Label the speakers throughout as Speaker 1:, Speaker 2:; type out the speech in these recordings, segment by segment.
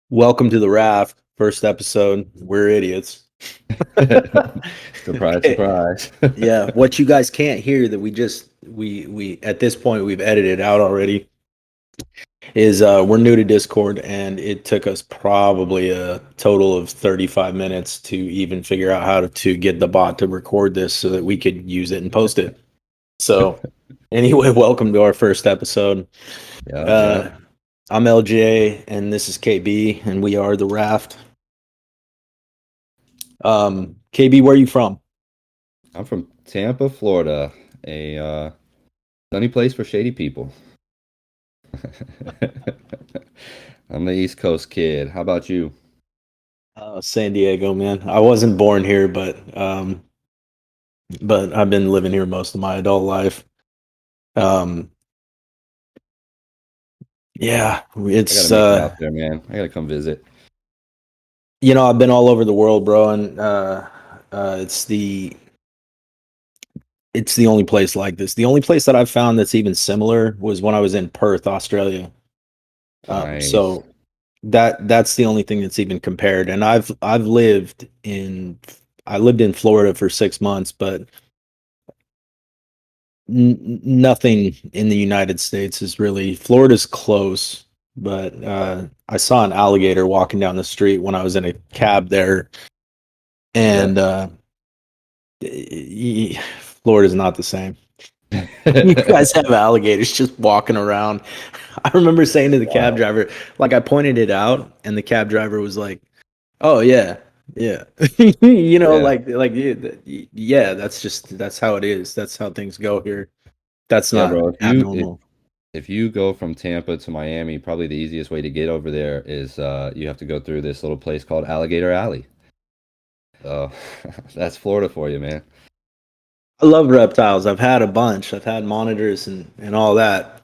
Speaker 1: Welcome to the Raft. First episode. We're idiots.
Speaker 2: Surprise,
Speaker 1: Okay.
Speaker 2: surprise.
Speaker 1: Yeah, what you guys can't hear that we at this point we've edited out already is we're new to Discord and it took us probably a total of 35 minutes to even figure out how to get the bot to record this so that we could use it and post it. So anyway, welcome to our first episode.
Speaker 2: Yeah, yeah.
Speaker 1: Uh I'm LJ and this is KB and we are the Raft. KB, where are you from?
Speaker 2: I'm from Tampa, Florida, a sunny place for shady people. I'm the East Coast kid. How about you?
Speaker 1: San Diego, man. I wasn't born here, but I've been living here most of my adult life. Um, yeah,
Speaker 2: I gotta
Speaker 1: it's
Speaker 2: make it out there, man. I gotta come visit.
Speaker 1: I've been all over the world, bro, and it's the only place like this. The only place that I've found that's even similar was when I was in Perth, Australia.
Speaker 2: Nice.
Speaker 1: So that's the only thing that's even compared. And I lived in Florida for 6 months, but nothing in the United States is really Florida's close, but I saw an alligator walking down the street when I was in a cab there, and
Speaker 2: Yep.
Speaker 1: Florida's not the same. You guys have alligators just walking around. I remember saying to the cab
Speaker 2: Wow.
Speaker 1: driver, like I pointed it out, and the cab driver was like, "Oh yeah, yeah,"
Speaker 2: Yeah.
Speaker 1: yeah, that's how it is. That's how things go here. That's
Speaker 2: Yeah,
Speaker 1: not
Speaker 2: bro.
Speaker 1: abnormal.
Speaker 2: If you go from Tampa to Miami, probably the easiest way to get over there is you have to go through this little place called Alligator Alley. So that's Florida for you, man.
Speaker 1: I love reptiles. I've had a bunch. I've had monitors and all that.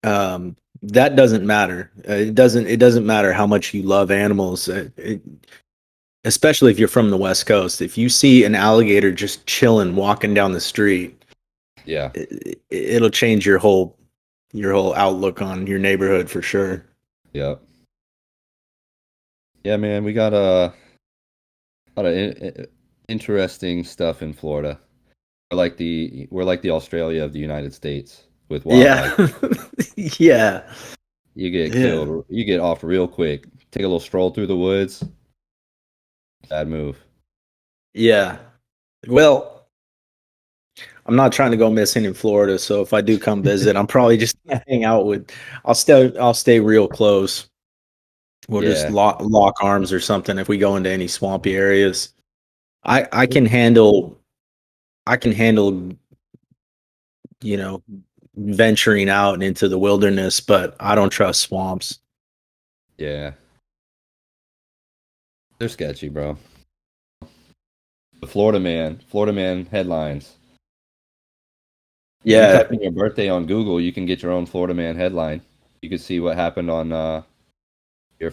Speaker 1: That doesn't matter. It doesn't matter how much you love animals. Especially if you're from the West Coast. If you see an alligator just chilling, walking down the street,
Speaker 2: Yeah.
Speaker 1: it'll change your whole outlook on your neighborhood for sure.
Speaker 2: Yep. Yeah, man. We got a lot of interesting stuff in Florida. We're like the Australia of the United States with wildlife.
Speaker 1: Yeah, yeah,
Speaker 2: You get
Speaker 1: yeah,
Speaker 2: killed, you get off real quick. Take a little stroll through the woods. Bad move.
Speaker 1: yeah. Well, I'm not trying to go missing in Florida, so if I do come visit, I'm probably just gonna hang out with. I'll stay real close. We'll just
Speaker 2: Yeah.
Speaker 1: lock arms or something if we go into any swampy areas. I can handle I can handle you know venturing out into the wilderness, but I don't trust swamps.
Speaker 2: Yeah. They're sketchy, bro. The Florida Man headlines. If you
Speaker 1: Yeah,
Speaker 2: type in your birthday on Google, you can get your own Florida Man headline. You can see what happened on your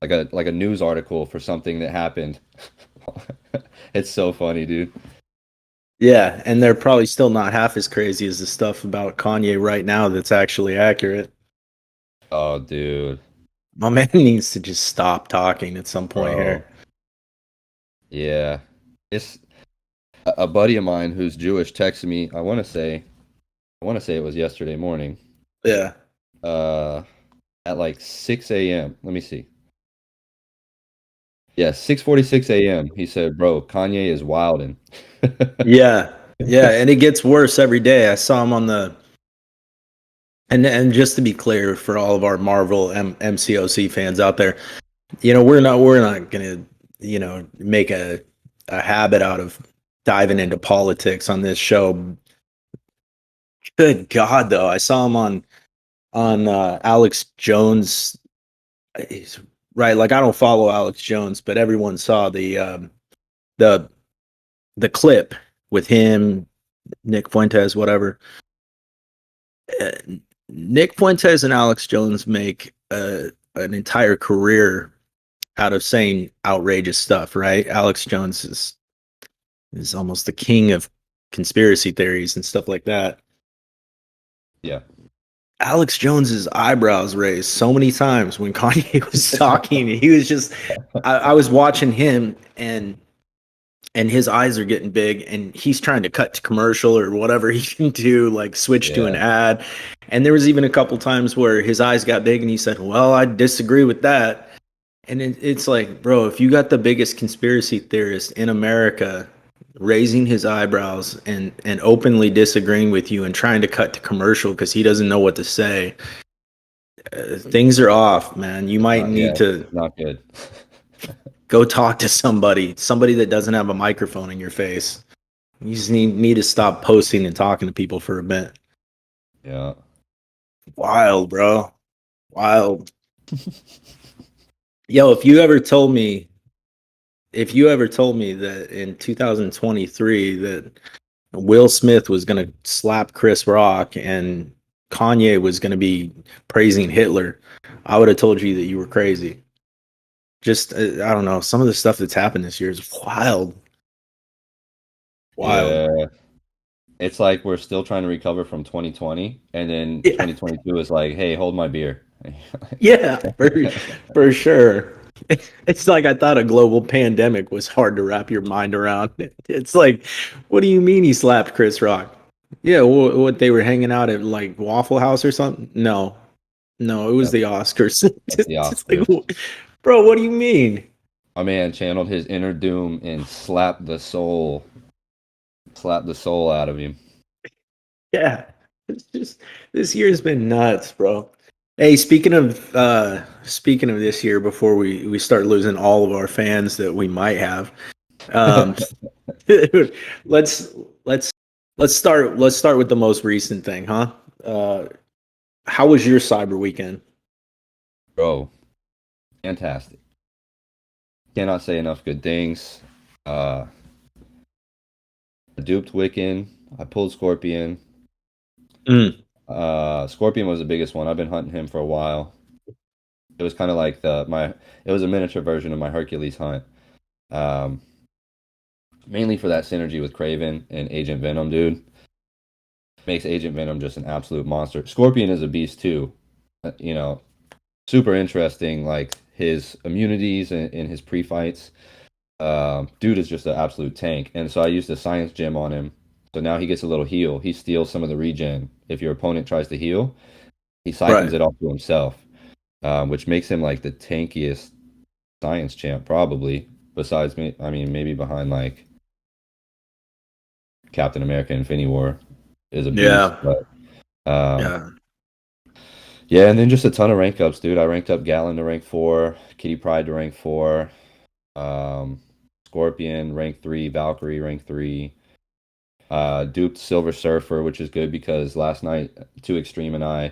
Speaker 2: like a news article for something that happened. It's so funny, dude.
Speaker 1: yeah, and they're probably still not half as crazy as the stuff about Kanye right now that's actually accurate.
Speaker 2: Oh, dude,
Speaker 1: My man needs to just stop talking at some point
Speaker 2: bro.
Speaker 1: here.
Speaker 2: Yeah. It's a buddy of mine who's Jewish texted me. I want to say it was yesterday morning.
Speaker 1: Yeah.
Speaker 2: Uh, at like 6 a.m. Let me see. Yeah, 6:46 a.m. He said, "Bro, Kanye is wildin'."
Speaker 1: Yeah. Yeah, and it gets worse every day. I saw him on the and just to be clear for all of our Marvel MCOC fans out there, we're not going to, make a habit out of diving into politics on this show. Good God, though. I saw him on Alex Jones. He's, right, like I don't follow Alex Jones, but everyone saw the the clip with him, Nick Fuentes, whatever. Uh, Nick Fuentes and Alex Jones make an entire career out of saying outrageous stuff, right? Alex Jones is almost the king of conspiracy theories and stuff like that.
Speaker 2: Yeah.
Speaker 1: Alex Jones's eyebrows raised so many times when Kanye was talking. He was just, I was watching him and his eyes are getting big and he's trying to cut to commercial or whatever he can do, like switch to an
Speaker 2: Yeah,
Speaker 1: ad. And there was even a couple times where his eyes got big and he said, well, I disagree with that. And it's like, bro, if you got the biggest conspiracy theorist in America raising his eyebrows and openly disagreeing with you and trying to cut to commercial because he doesn't know what to say, things are off, man. You might need
Speaker 2: yeah,
Speaker 1: to
Speaker 2: not good.
Speaker 1: go talk to somebody that doesn't have a microphone in your face. You just need to stop posting and talking to people for a bit.
Speaker 2: Yeah.
Speaker 1: Wild, bro. Wild. Yo, if you ever told me that in 2023 that Will Smith was going to slap Chris Rock and Kanye was going to be praising Hitler, I would have told you that you were crazy. Just I don't know, some of the stuff that's happened this year is wild. Wild.
Speaker 2: Yeah. It's like we're still trying to recover from 2020, and then
Speaker 1: Yeah.
Speaker 2: 2022 is like, hey, hold my beer.
Speaker 1: Yeah, for sure. It's like I thought a global pandemic was hard to wrap your mind around. It's like, what do you mean he slapped Chris Rock? Yeah, what they were hanging out at like Waffle House or something? No, no, it was
Speaker 2: That's,
Speaker 1: the Oscars.
Speaker 2: that's the
Speaker 1: It's like,
Speaker 2: Oscars.
Speaker 1: bro, what do you mean?
Speaker 2: My man channeled his inner doom and slapped the soul out of him.
Speaker 1: Yeah, it's just this year's been nuts, bro. Hey, speaking of this year, before we start losing all of our fans that we might have, um, let's let's let's start with the most recent thing, huh? Uh, how was your cyber weekend?
Speaker 2: Bro, fantastic. Cannot say enough good things. Uh, I duped Wiccan. I pulled Scorpion.
Speaker 1: Mm,
Speaker 2: Scorpion was the biggest one. I've been hunting him for a while. It was kind of like it was a miniature version of my Hercules hunt. Um, Mainly for that synergy with Craven and Agent Venom, dude. Makes Agent Venom just an absolute monster. Scorpion is a beast too. You know, super interesting, like his immunities and his pre-fights. Dude is just an absolute tank. And so I used the science gem on him. So now he gets a little heal. He steals some of the regen. If your opponent tries to heal, he siphons
Speaker 1: right.
Speaker 2: it off to himself, which makes him like the tankiest science champ probably. Besides me, I mean, maybe behind like Captain America Infinity War is a beast.
Speaker 1: Yeah.
Speaker 2: But um,
Speaker 1: Yeah.
Speaker 2: yeah, and then just a ton of rank ups, dude. I ranked up Gallon to rank 4, Kitty Pride to rank 4, um, Scorpion rank 3, Valkyrie rank 3. Duped Silver Surfer, which is good because last night Two Extreme and I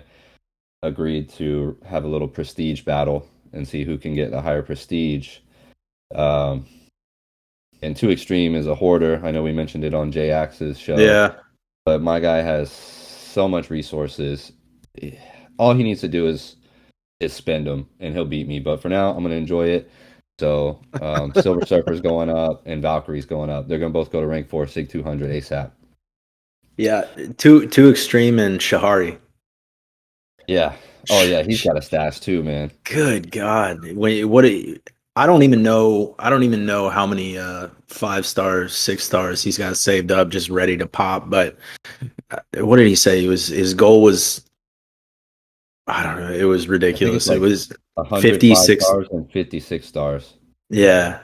Speaker 2: agreed to have a little prestige battle and see who can get the higher prestige. Um, and Two Extreme is a hoarder. I know we mentioned it on J Axe's show,
Speaker 1: Yeah.
Speaker 2: but my guy has so much resources. All he needs to do is spend them, and he'll beat me. But for now, I'm gonna enjoy it. So Silver Surfer's going up, and Valkyrie's going up. They're gonna both go to rank 4, Sig 200 ASAP.
Speaker 1: Yeah. Too extreme and Shahari.
Speaker 2: Yeah. Oh yeah, he's got a stash too, man.
Speaker 1: Good God. I don't even know. I don't even know how many 5 stars, 6 stars he's got saved up, just ready to pop. But what did he say? His goal was, I don't know. It was
Speaker 2: I think it's
Speaker 1: ridiculous. It
Speaker 2: like
Speaker 1: was
Speaker 2: 105
Speaker 1: 56.
Speaker 2: stars and 56 stars.
Speaker 1: Yeah,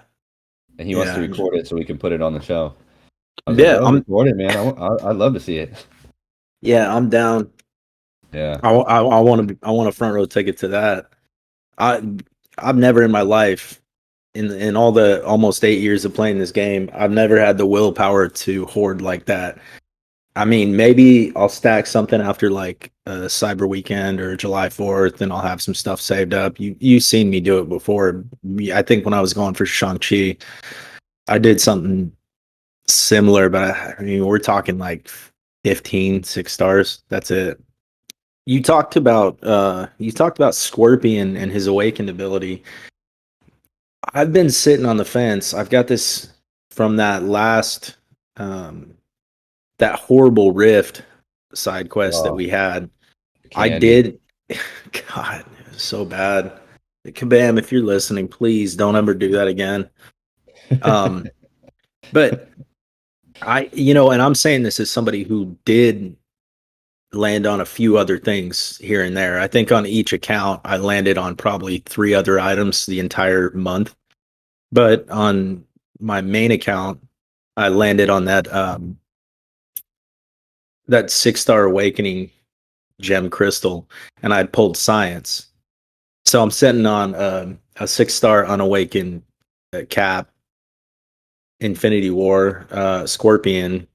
Speaker 2: And he wants to
Speaker 1: yeah,
Speaker 2: record it so we can put it on the show. I was like,
Speaker 1: yeah.
Speaker 2: bro, record it, man. I'd love to see it.
Speaker 1: I'm down.
Speaker 2: Yeah.
Speaker 1: I want a front row ticket to that. I I've never in my life, in all the almost 8 years of playing this game, I've never had the willpower to hoard like that. I mean, maybe I'll stack something after like Cyber Weekend or July 4th, and I'll have some stuff saved up. You've seen me do it before. I think when I was going for Shang-Chi, I did something similar, but I mean, we're talking like 15, 6 stars. That's it. You talked about Scorpion and his awakened ability. I've been sitting on the fence. I've got this from um that horrible rift side quest that
Speaker 2: Oh,
Speaker 1: we had. I
Speaker 2: Candy.
Speaker 1: did. God, it was so bad. Kabam, if you're listening, please don't ever do that again. Um, but and I'm saying this as somebody who did land on a few other things here and there. I think on each account, I landed on probably three other items the entire month. But on my main account, I landed on that 6-star awakening gem crystal, and I'd pulled science. So I'm sitting on a 6-star unawakened cap, Infinity War, Scorpion,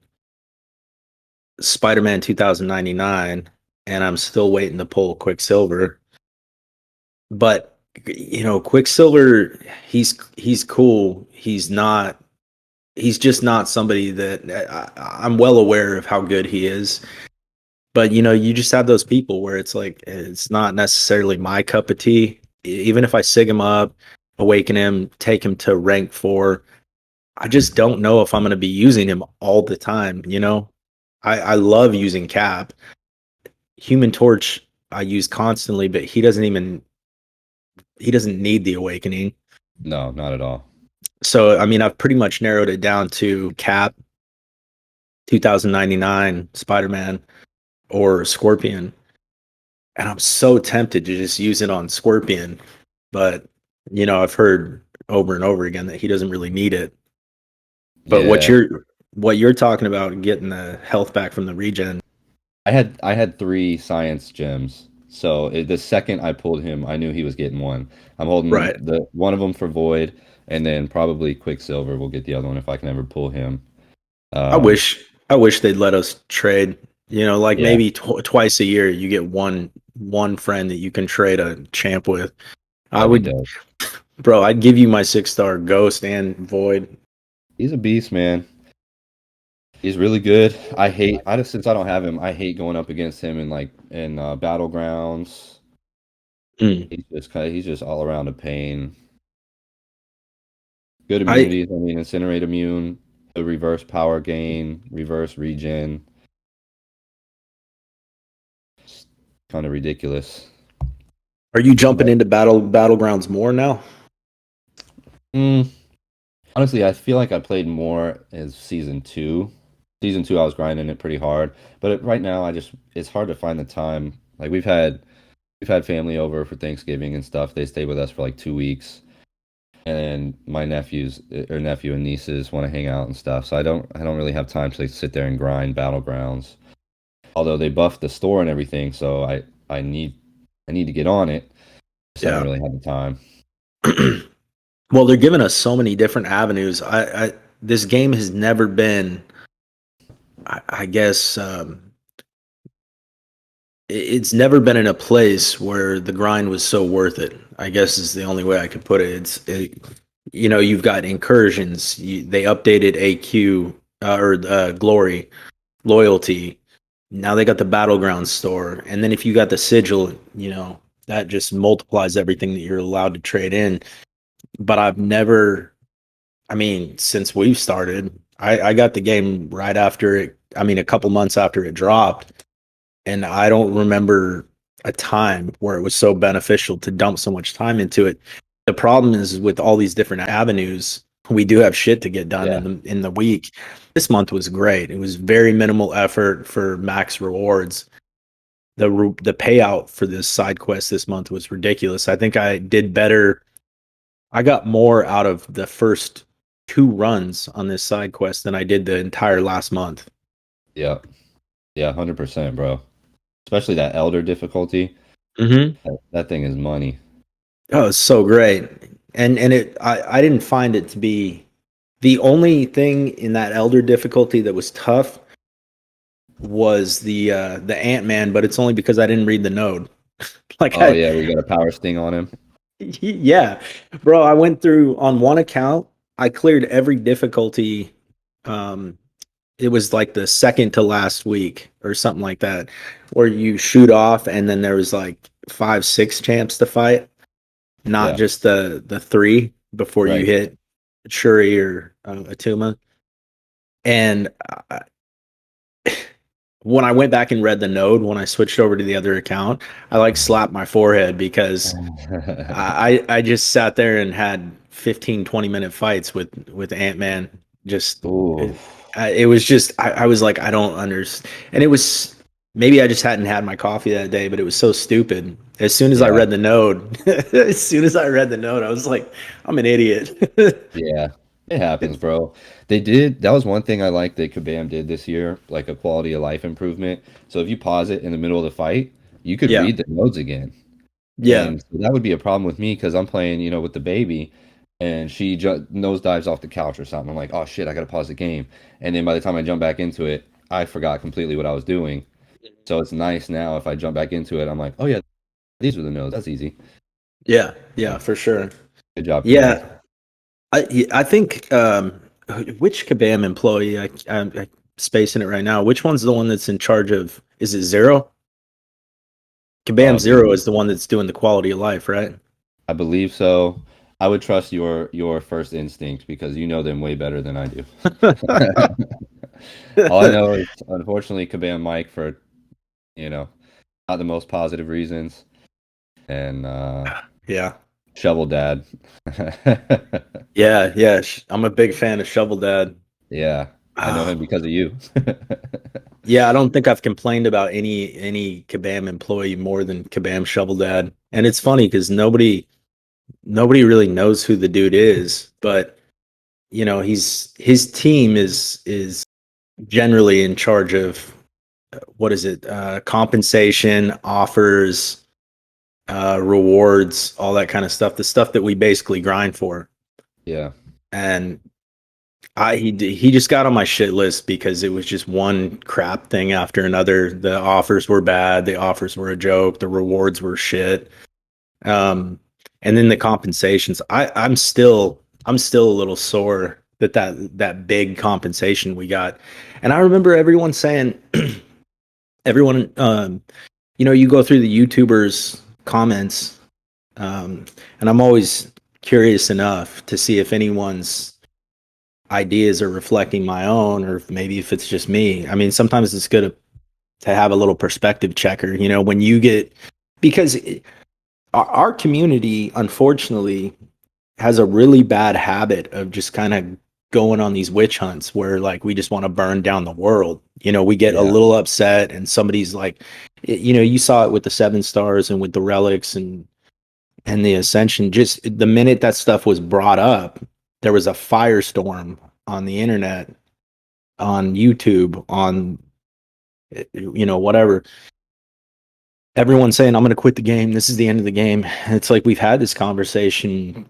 Speaker 1: Spider-Man 2099, and I'm still waiting to pull Quicksilver. But Quicksilver, he's cool. He's just not somebody that I'm well aware of how good he is. But you just have those people where it's like it's not necessarily my cup of tea. Even if I sig him up, awaken him, take him to rank 4, I just don't know if I'm going to be using him all the time. I love using Cap. Human Torch I use constantly, but he doesn't need the awakening.
Speaker 2: No, not at all.
Speaker 1: So I mean, I've pretty much narrowed it down to Cap, 2099, Spider-Man, or Scorpion. And I'm so tempted to just use it on Scorpion, but I've heard over and over again that he doesn't really need it. But
Speaker 2: Yeah.
Speaker 1: what you're talking about, getting the health back from the regen.
Speaker 2: I had 3 science gems. So the second I pulled him, I knew he was getting one. I'm holding
Speaker 1: Right.
Speaker 2: the one of them for Void, and then probably Quicksilver will get the other one if I can ever pull him.
Speaker 1: I
Speaker 2: Um,
Speaker 1: wish I wish they'd let us trade. Like
Speaker 2: yeah,
Speaker 1: maybe twice a year you get one friend that you can trade a champ with. I
Speaker 2: that'd be
Speaker 1: would,
Speaker 2: dope.
Speaker 1: bro. I'd give you my 6-star Ghost and Void.
Speaker 2: He's a beast, man. He's really good. Since I don't have him, I hate going up against him in battlegrounds.
Speaker 1: Mm.
Speaker 2: He's just all around a pain. Good
Speaker 1: I
Speaker 2: immunities. I mean, incinerate immune, the reverse power gain, reverse regen. Kind of ridiculous.
Speaker 1: Are you jumping
Speaker 2: But
Speaker 1: into battlegrounds more now?
Speaker 2: mm, honestly, I feel like I played more as season two. Season two, I was grinding it pretty hard, but right now, it's hard to find the time. Like we've had family over for Thanksgiving and stuff. They stay with us for like 2 weeks, and my nephew and nieces want to hang out and stuff. So I don't really have time to sit there and grind battlegrounds. Although they buffed the store and everything, so I need to get on it. Just haven't
Speaker 1: Yeah.
Speaker 2: really had the time.
Speaker 1: Well, they're giving us so many different avenues. This game has never been, I guess, it's never been in a place where the grind was so worth it. I guess is the only way I could put it. You've got incursions. They updated AQ or Glory loyalty. Now they got the battleground store, and then if you got the sigil, that just multiplies everything that you're allowed to trade in. But I've never, I mean, since we've started, I got the game right after it. I mean, a couple months after it dropped, and I don't remember a time where it was so beneficial to dump so much time into it. The problem is with all these different avenues, we do have shit to get done
Speaker 2: Yeah,
Speaker 1: in the week. This month was great. It was very minimal effort for max rewards. The payout for this side quest this month was ridiculous. I think I did better. I got more out of the first 2 runs on this side quest than I did the entire last month.
Speaker 2: yeah, yeah, 100%, bro. Especially that elder difficulty.
Speaker 1: Mm-hmm.
Speaker 2: That thing is money.
Speaker 1: Oh, it's so great. And I didn't find it to be the only thing in that elder difficulty that was tough was the Ant-Man, but it's only because I didn't read the node. Like
Speaker 2: Oh yeah, we got a power sting on him.
Speaker 1: yeah. Bro, I went through on one account, I cleared every difficulty. Um it was like the second to last week or something like that, where you shoot off and then there was like 5, 6 champs to fight, not
Speaker 2: Yeah,
Speaker 1: just the 3 before you
Speaker 2: right.
Speaker 1: hit Shuri or Atuma. And when I went back and read the node when I switched over to the other account, I like slapped my forehead because I just sat there and had 15, 20-minute fights with Ant-Man. Just
Speaker 2: Ooh,
Speaker 1: it was just I was like, I don't understand. And it was maybe I just hadn't had my coffee that day, but it was so stupid. As soon as I
Speaker 2: yeah,
Speaker 1: read the node, as soon as I read the node, I was like, I'm an idiot.
Speaker 2: yeah. It happens, bro. They did. That was one thing I liked that Kabam did this year, like a quality of life improvement. So if you pause it in the middle of the fight, you could
Speaker 1: Yeah.
Speaker 2: read the nodes again.
Speaker 1: Yeah.
Speaker 2: And so that would be a problem with me because I'm playing, with the baby, and she nosedives off the couch or something. I'm like, oh shit, I gotta pause the game. And then by the time I jump back into it, I forgot completely what I was doing. So it's nice now if I jump back into it, I'm like, oh yeah, these were the nodes. That's easy.
Speaker 1: Yeah. Yeah,
Speaker 2: So
Speaker 1: for sure.
Speaker 2: good job, Kabam.
Speaker 1: Yeah. I think which Kabam employee I'm spacing it right now. Which one's the one that's in charge of? Is it Zero? Kabam
Speaker 2: Good.
Speaker 1: Zero is the one that's doing the quality of life, right?
Speaker 2: I believe so. I would trust your first instinct because you know them way better than I do. All I know is unfortunately Kabam Mike for, you know, not the most positive reasons. And
Speaker 1: Yeah.
Speaker 2: Shovel Dad.
Speaker 1: Yeah, yeah. I'm a big fan of Shovel Dad.
Speaker 2: Yeah, I know him
Speaker 1: Ah,
Speaker 2: because of you.
Speaker 1: yeah, I don't think I've complained about any Kabam employee more than Kabam Shovel Dad. And it's funny because nobody really knows who the dude is, but his team is generally in charge of what is it? Compensation, offers, rewards, all that kind of stuff. The stuff that we basically grind for.
Speaker 2: Yeah,
Speaker 1: And he just got on my shit list because it was just one crap thing after another. The offers were bad. The offers were a joke. The rewards were shit. Um, and then the compensations. I'm still a little sore that big compensation we got. And I remember everyone saying, everyone, you go through the YouTubers comments, and I'm always curious enough to see if anyone's ideas are reflecting my own, or maybe if it's just me. I mean, sometimes it's good to have a little perspective checker, when you get, because our community, unfortunately, has a really bad habit of just kind of going on these witch hunts where like we just want to burn down the world. We get a
Speaker 2: yeah,
Speaker 1: little upset and somebody's like, you saw it with the 7 stars and with the relics and the ascension. Just the minute that stuff was brought up, there was a firestorm on the internet, on YouTube, on whatever. Everyone's saying I'm going to quit the game. This is the end of the game. It's like we've had this conversation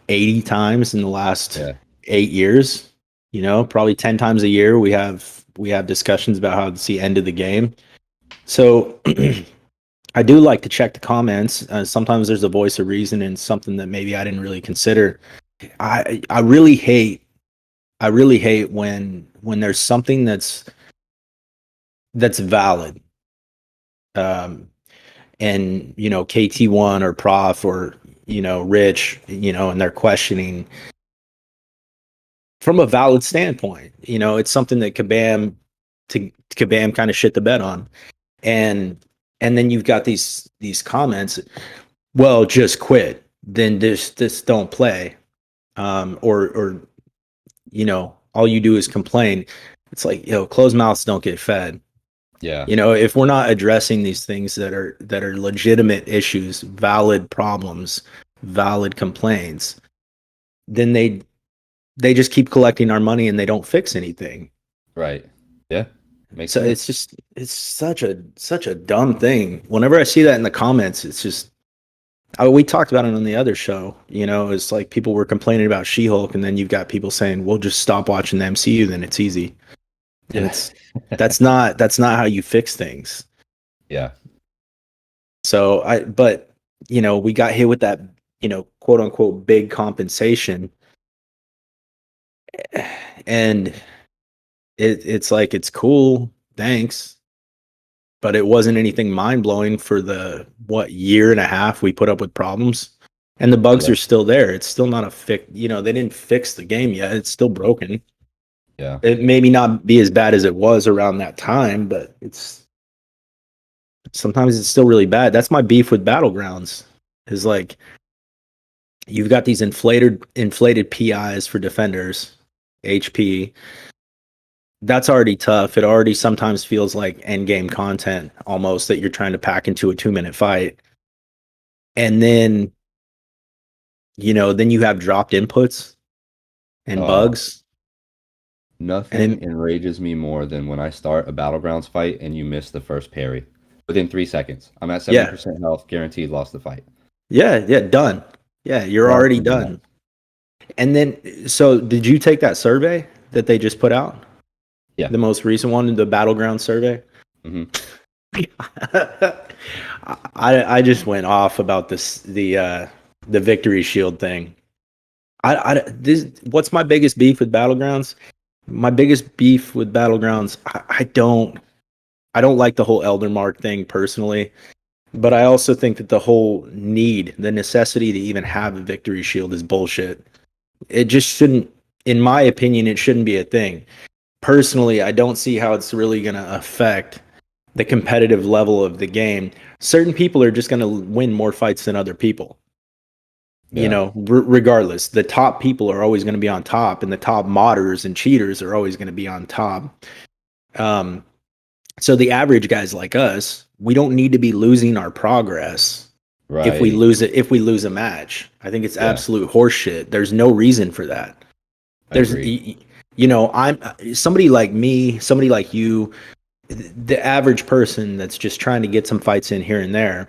Speaker 1: 80 times in the last
Speaker 2: yeah,
Speaker 1: 8 years. Probably 10 times a year we have discussions about how it's the end of the game. So I do like to check the comments. Sometimes there's a voice of reason and something that maybe I didn't really consider. I really hate when there's something that's valid. Um, and KT1 or Prof or Rich, and they're questioning from a valid standpoint. It's something that Kabam kind of shit the bed on. And then you've got these comments, well, just quit, then this don't play. Or all you do is complain. It's like, closed mouths don't get fed.
Speaker 2: yeah,
Speaker 1: If we're not addressing these things that are legitimate issues, valid problems, valid complaints, then they just keep collecting our money and they don't fix anything.
Speaker 2: right. Yeah, makes
Speaker 1: So
Speaker 2: sense.
Speaker 1: it's such a dumb thing. Whenever I see that in the comments, it's just we talked about it on the other show. It's like people were complaining about She-Hulk, and then you've got people saying, "Well, just stop watching the MCU, then it's easy." And
Speaker 2: Yeah,
Speaker 1: that's not how you fix things.
Speaker 2: yeah,
Speaker 1: So but we got hit with that, quote unquote big compensation, and it's like it's cool, thanks, but it wasn't anything mind blowing for the what year and a half we put up with problems, and the bugs
Speaker 2: yeah,
Speaker 1: are still there. It's still not a fix. They didn't fix the game yet. It's still broken.
Speaker 2: Yeah.
Speaker 1: It maybe not be as bad as it was around that time, but it's sometimes it's still really bad. That's my beef with Battlegrounds. Is like you've got these inflated PIs for defenders, HP. That's already tough. It already sometimes feels like end game content almost that you're trying to pack into a 2 minute fight. And then, then you have dropped inputs and
Speaker 2: Oh,
Speaker 1: bugs. And
Speaker 2: nothing
Speaker 1: then,
Speaker 2: enrages me more than when I start a Battlegrounds fight and you miss the first parry within 3 seconds. I'm at
Speaker 1: yeah,
Speaker 2: 70% health, guaranteed lost the fight.
Speaker 1: yeah, done. Yeah, you're already
Speaker 2: Nothing else.
Speaker 1: done. And then, so did you take that survey that they just put out?
Speaker 2: Yeah.
Speaker 1: The most recent one, the Battleground survey?
Speaker 2: Hmm.
Speaker 1: I just went off about the victory shield thing. What's my biggest beef with Battlegrounds? My biggest beef with Battlegrounds, I don't like the whole Elder Mark thing personally, but I also think that the necessity to even have a victory shield is bullshit. It just shouldn't, in my opinion, it shouldn't be a thing. Personally, I don't see how it's really going to affect the competitive level of the game. Certain people are just going to win more fights than other people.
Speaker 2: Yeah.
Speaker 1: Regardless, the top people are always going to be on top, and the top modders and cheaters are always going to be on top. Um, so the average guys like us, we don't need to be losing our progress if we
Speaker 2: Right.
Speaker 1: lose it. If we lose a match, I think it's
Speaker 2: Yeah.
Speaker 1: absolute horseshit. There's no reason for that.
Speaker 2: I
Speaker 1: There's,
Speaker 2: agree.
Speaker 1: I'm somebody like me, somebody like you, the average person that's just trying to get some fights in here and there.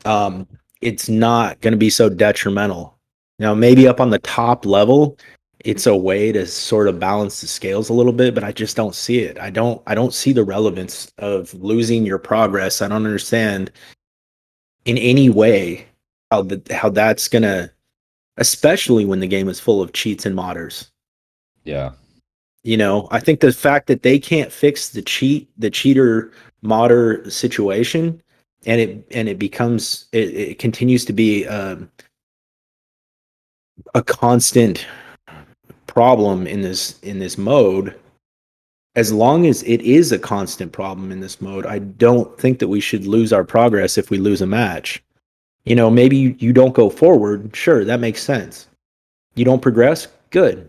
Speaker 1: Um, it's not going to be so detrimental. Now, maybe up on the top level, it's a way to sort of balance the scales a little bit, but I just don't see it. I don't see the relevance of losing your progress. I don't understand in any way how that's gonna, especially when the game is full of cheats and modders.
Speaker 2: Yeah.
Speaker 1: I think the fact that they can't fix the cheater modder situation, and it continues to be a constant problem in this mode. As long as it is a constant problem in this mode, I don't think that we should lose our progress if we lose a match. Maybe you don't go forward. Sure, that makes sense. You don't progress, good.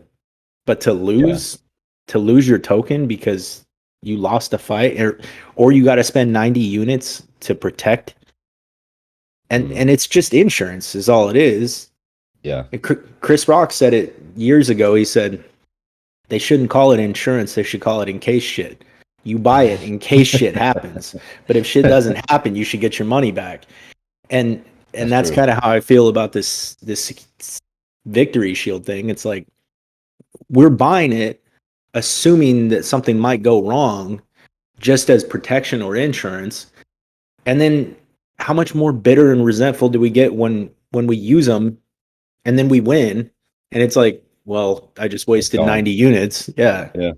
Speaker 1: But
Speaker 2: Yeah.
Speaker 1: to lose your token because you lost a fight, or you got to spend 90 units to protect,
Speaker 2: Mm.
Speaker 1: and it's just insurance is all it is.
Speaker 2: Yeah.
Speaker 1: Chris Rock said it years ago. He said they shouldn't call it insurance. They should call it in case shit. You buy it in case shit happens. But if shit doesn't happen, you should get your money back. And and
Speaker 2: That's
Speaker 1: that's
Speaker 2: true.
Speaker 1: kind of how I feel about this victory shield thing. It's like we're buying it assuming that something might go wrong just as protection or insurance. And then how much more bitter and resentful do we get when we use them and then we win and it's like, well, I just
Speaker 2: It's
Speaker 1: wasted
Speaker 2: gone.
Speaker 1: 90 units. Yeah.
Speaker 2: Yeah.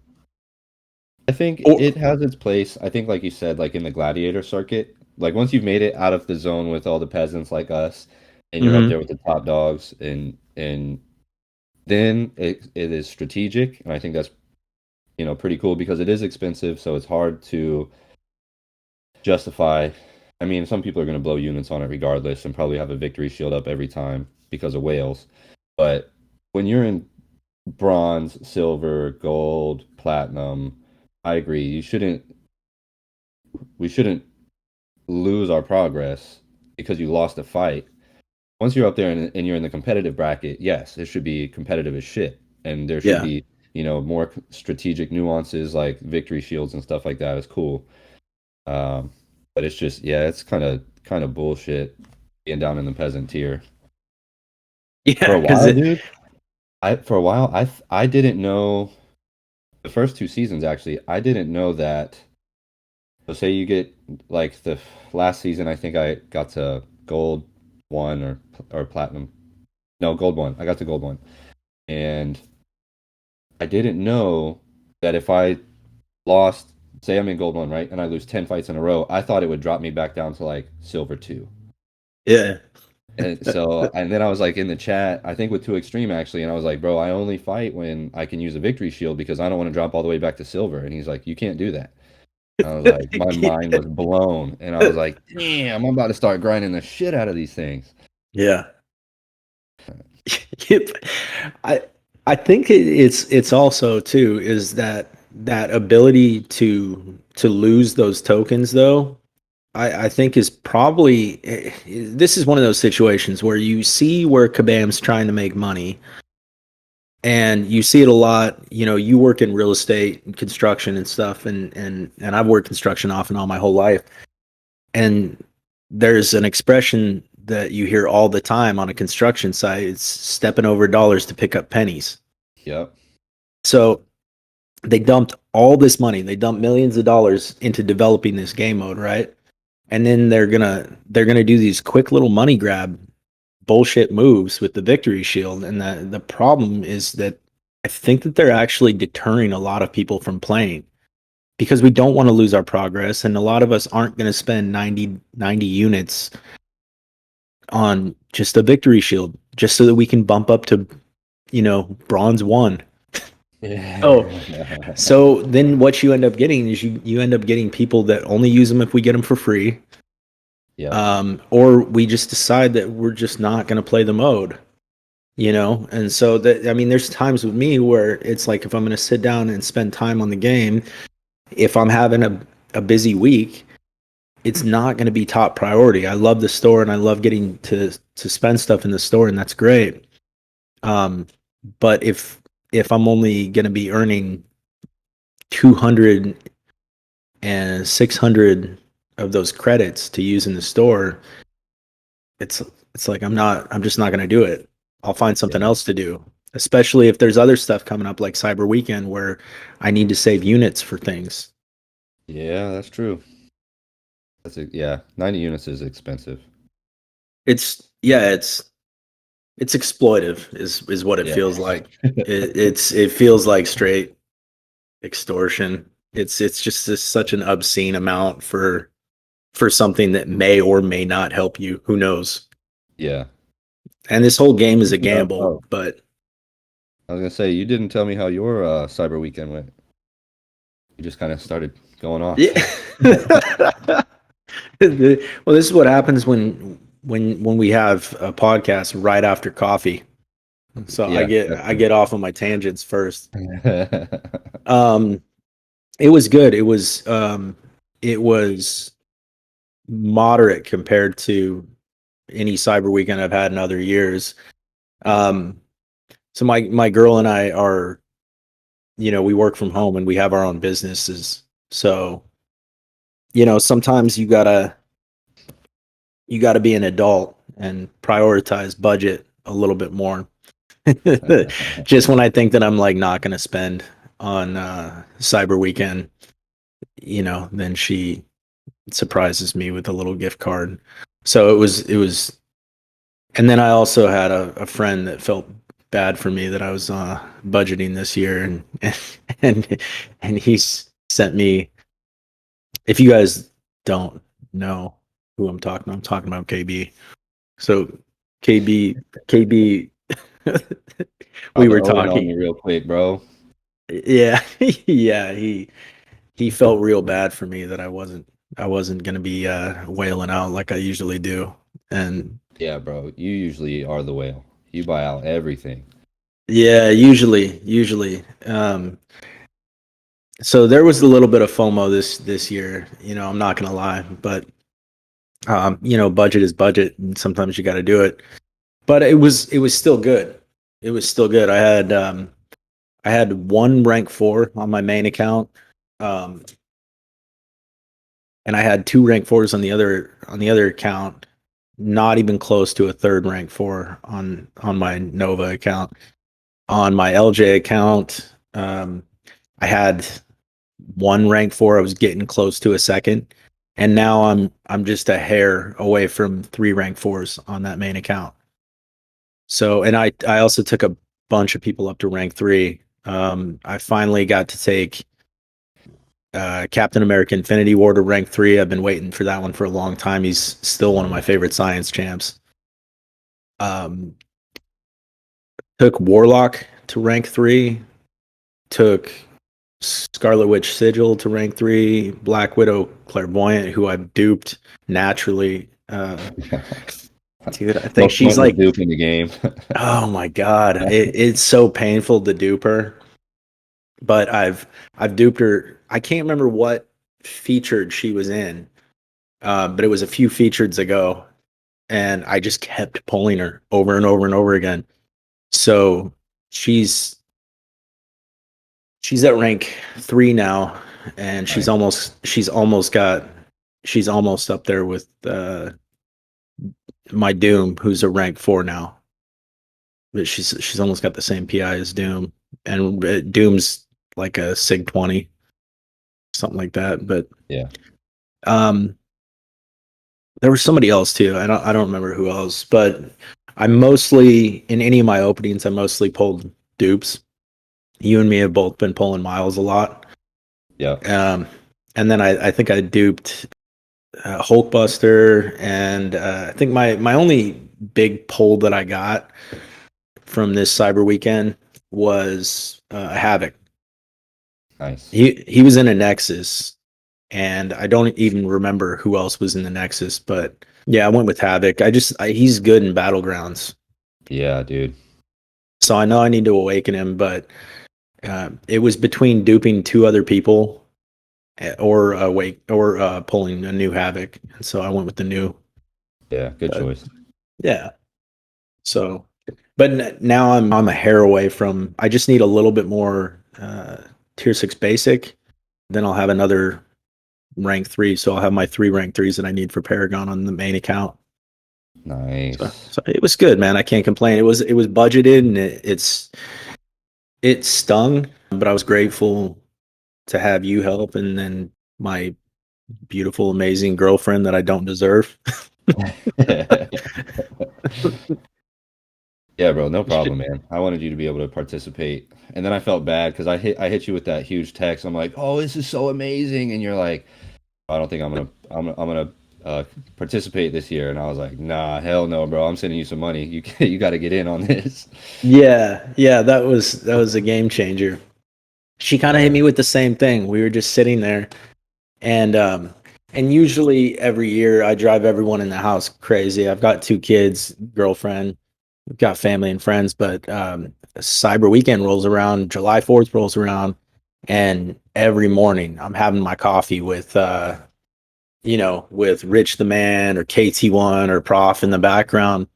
Speaker 2: I think
Speaker 1: Or
Speaker 2: it has its place. I think, like you said, like in the gladiator circuit, like once you've made it out of the zone with all the peasants like us, and you're up there
Speaker 1: mhm.
Speaker 2: with the top dogs, and then it is strategic, and I think that's pretty cool because it is expensive, so it's hard to justify. I mean, some people are going to blow units on it regardless, and probably have a victory shield up every time because of whales. But when you're in bronze, silver, gold, platinum, I agree. We shouldn't lose our progress because you lost a fight. Once you're up there and you're in the competitive bracket, yes, it should be competitive as shit. And there should
Speaker 1: Yeah.
Speaker 2: be, more strategic nuances like victory shields and stuff like that is cool. Um, but it's just, yeah, it's kind of bullshit being down in the peasant tier. For
Speaker 1: Yeah,
Speaker 2: a
Speaker 1: cuz
Speaker 2: while, dude, I didn't know the first two seasons actually. I didn't know that. So say you get like the last season, I think I got to gold one or platinum. No, gold one. I got to gold one, and I didn't know that if I lost, say I'm in gold one, right, and I lose 10 fights in a row, I thought it would drop me back down to like silver two.
Speaker 1: yeah.
Speaker 2: And then I was like in the chat, I think with Too Extreme actually, and I was like, bro, I only fight when I can use a victory shield because I don't want to drop all the way back to silver. And he's like, you can't do that. I was like, my mind was blown, and I was like, damn, I'm about to start grinding the shit out of these things.
Speaker 1: Yeah. Yep. I I think it's also too is that ability to lose those tokens though. I think is probably this is one of those situations where you see where Kabam's trying to make money, and you see it a lot. You know, you work in real estate and construction and stuff, and I've worked construction off and on my whole life. And there's an expression that you hear all the time on a construction site. It's stepping over dollars to pick up pennies.
Speaker 2: Yep.
Speaker 1: So they dumped all this money. They dumped millions of dollars into developing this game mode, right? And then they're gonna do these quick little money grab bullshit moves with the victory shield. And the problem is that I think that they're actually deterring a lot of people from playing because we don't want to lose our progress, and a lot of us aren't going to spend 90 units on just a victory shield just so that we can bump up to bronze 1. Oh,
Speaker 2: Yeah.
Speaker 1: so then what you end up getting is you end up getting people that only use them if we get them for free,
Speaker 2: Yep.
Speaker 1: or we just decide that we're just not going to play the mode, and so that, I mean, there's times with me where it's like if I'm going to sit down and spend time on the game, if I'm having a busy week, it's not going to be top priority. I love the store and I love getting to spend stuff in the store, and that's great. Um, but if I'm only going to be earning 200 and 600 of those credits to use in the store, it's like I'm just not going to do it. I'll find something
Speaker 2: Yeah.
Speaker 1: else to do, especially if there's other stuff coming up like Cyber Weekend where I need to save units for things.
Speaker 2: Yeah, that's true. Yeah, 90 units is expensive.
Speaker 1: It's exploitive is what it
Speaker 2: Yeah.
Speaker 1: feels like. It feels like straight extortion. It's just such an obscene amount for something that may or may not help you. Who knows?
Speaker 2: Yeah.
Speaker 1: And this whole game is a
Speaker 2: Oh,
Speaker 1: gamble,
Speaker 2: oh,
Speaker 1: but
Speaker 2: I was gonna say you didn't tell me how your cyber weekend went. You just kind of started going off.
Speaker 1: yeah. Well, this is what happens when we have a podcast right after coffee. So I
Speaker 2: Yeah,
Speaker 1: get
Speaker 2: that's
Speaker 1: I
Speaker 2: true.
Speaker 1: get off on my tangents first. Um, it was good. It was moderate compared to any cyber weekend I've had in other years. Um, so my girl and I are, we work from home and we have our own businesses. So, sometimes you gotta be an adult and prioritize budget a little bit more. Just when I think that I'm like not gonna spend on cyber weekend, then she surprises me with a little gift card. So it was, and then I also had a friend that felt bad for me that I was budgeting this year, and and sent me. If you guys don't know who I'm talking about KB. So KB, we
Speaker 2: About to
Speaker 1: were
Speaker 2: owe it on
Speaker 1: talking.
Speaker 2: you real quick, bro.
Speaker 1: Yeah, yeah. He felt real bad for me that I wasn't gonna be wailing out like I usually do, and
Speaker 2: Yeah, bro. You usually are the whale. You buy out everything.
Speaker 1: yeah, usually. So there was a little bit of FOMO this year. I'm not gonna lie, but budget is budget, and sometimes you got to do it. But it was still good. It was still good. I had one rank 4 on my main account, um, and I had two rank 4s on the other account. Not even close to a third rank 4 on my Nova account. On my LJ account, I had one rank 4. I was getting close to a second, and now I'm just a hair away from 3 rank 4s on that main account. So, and I also took a bunch of people up to rank 3. I finally got to take Captain America Infinity War to rank 3. I've been waiting for that one for a long time. He's still one of my favorite science champs. Um, took Warlock to rank 3. Took Scarlet Witch Sigil to rank 3. Black Widow Clairvoyant, who I've duped naturally. Dude, I think
Speaker 2: Most
Speaker 1: she's
Speaker 2: pointless
Speaker 1: like,
Speaker 2: dupe in the game.
Speaker 1: oh my god, it's so painful to dupe her. But I've duped her. I can't remember what featured she was in, but it was a few features ago, and I just kept pulling her over and over and over again. So she's she's at rank 3 now, and
Speaker 2: Nice.
Speaker 1: she's almost up there with my Doom, who's a rank 4 now. But she's almost got the same PI as Doom, and Doom's like a Sig 20, something like that. But
Speaker 2: Yeah.
Speaker 1: um, there was somebody else too. I don't remember who else, but I mostly in any of my openings I mostly pulled dupes. You and me have both been pulling Miles a lot.
Speaker 2: Yeah.
Speaker 1: And then I think I duped Hulkbuster, and I think my only big pull that I got from this Cyber Weekend was Havoc.
Speaker 2: Nice.
Speaker 1: He was in a Nexus, and I don't even remember who else was in the Nexus, but yeah, I went with Havoc. He's good in Battlegrounds,
Speaker 2: Yeah, dude.
Speaker 1: so I know I need to awaken him, but it was between duping 2 other people or pulling a new Havoc, and so I went with the new.
Speaker 2: Yeah, good
Speaker 1: Uh,
Speaker 2: choice.
Speaker 1: yeah. So, but now I'm a hair away from. I just need a little bit more tier 6 basic. Then I'll have another rank 3. So I'll have my 3 rank 3s that I need for Paragon on the main account.
Speaker 2: Nice.
Speaker 1: So it was good, man. I can't complain. It was budgeted, and it stung, but I was grateful to have you help, and then my beautiful, amazing girlfriend that I don't deserve.
Speaker 2: Yeah, bro, no problem, man. I wanted you to be able to participate, and then I felt bad because I hit you with that huge text. I'm like, "Oh, this is so amazing," and you're like, "I don't think I'm gonna participate this year." And I was like, "Nah, hell no, bro. I'm sending you some money. You got to get in on this."
Speaker 1: Yeah, that was a game changer. She kind of hit
Speaker 2: Yeah,
Speaker 1: me with the same thing. We were just sitting there, and usually every year I drive everyone in the house crazy. I've got 2 kids, girlfriend, we've got family and friends, but Cyber Weekend rolls around, July 4th rolls around, and every morning I'm having my coffee with with Rich the Man or KT1 or Prof in the background,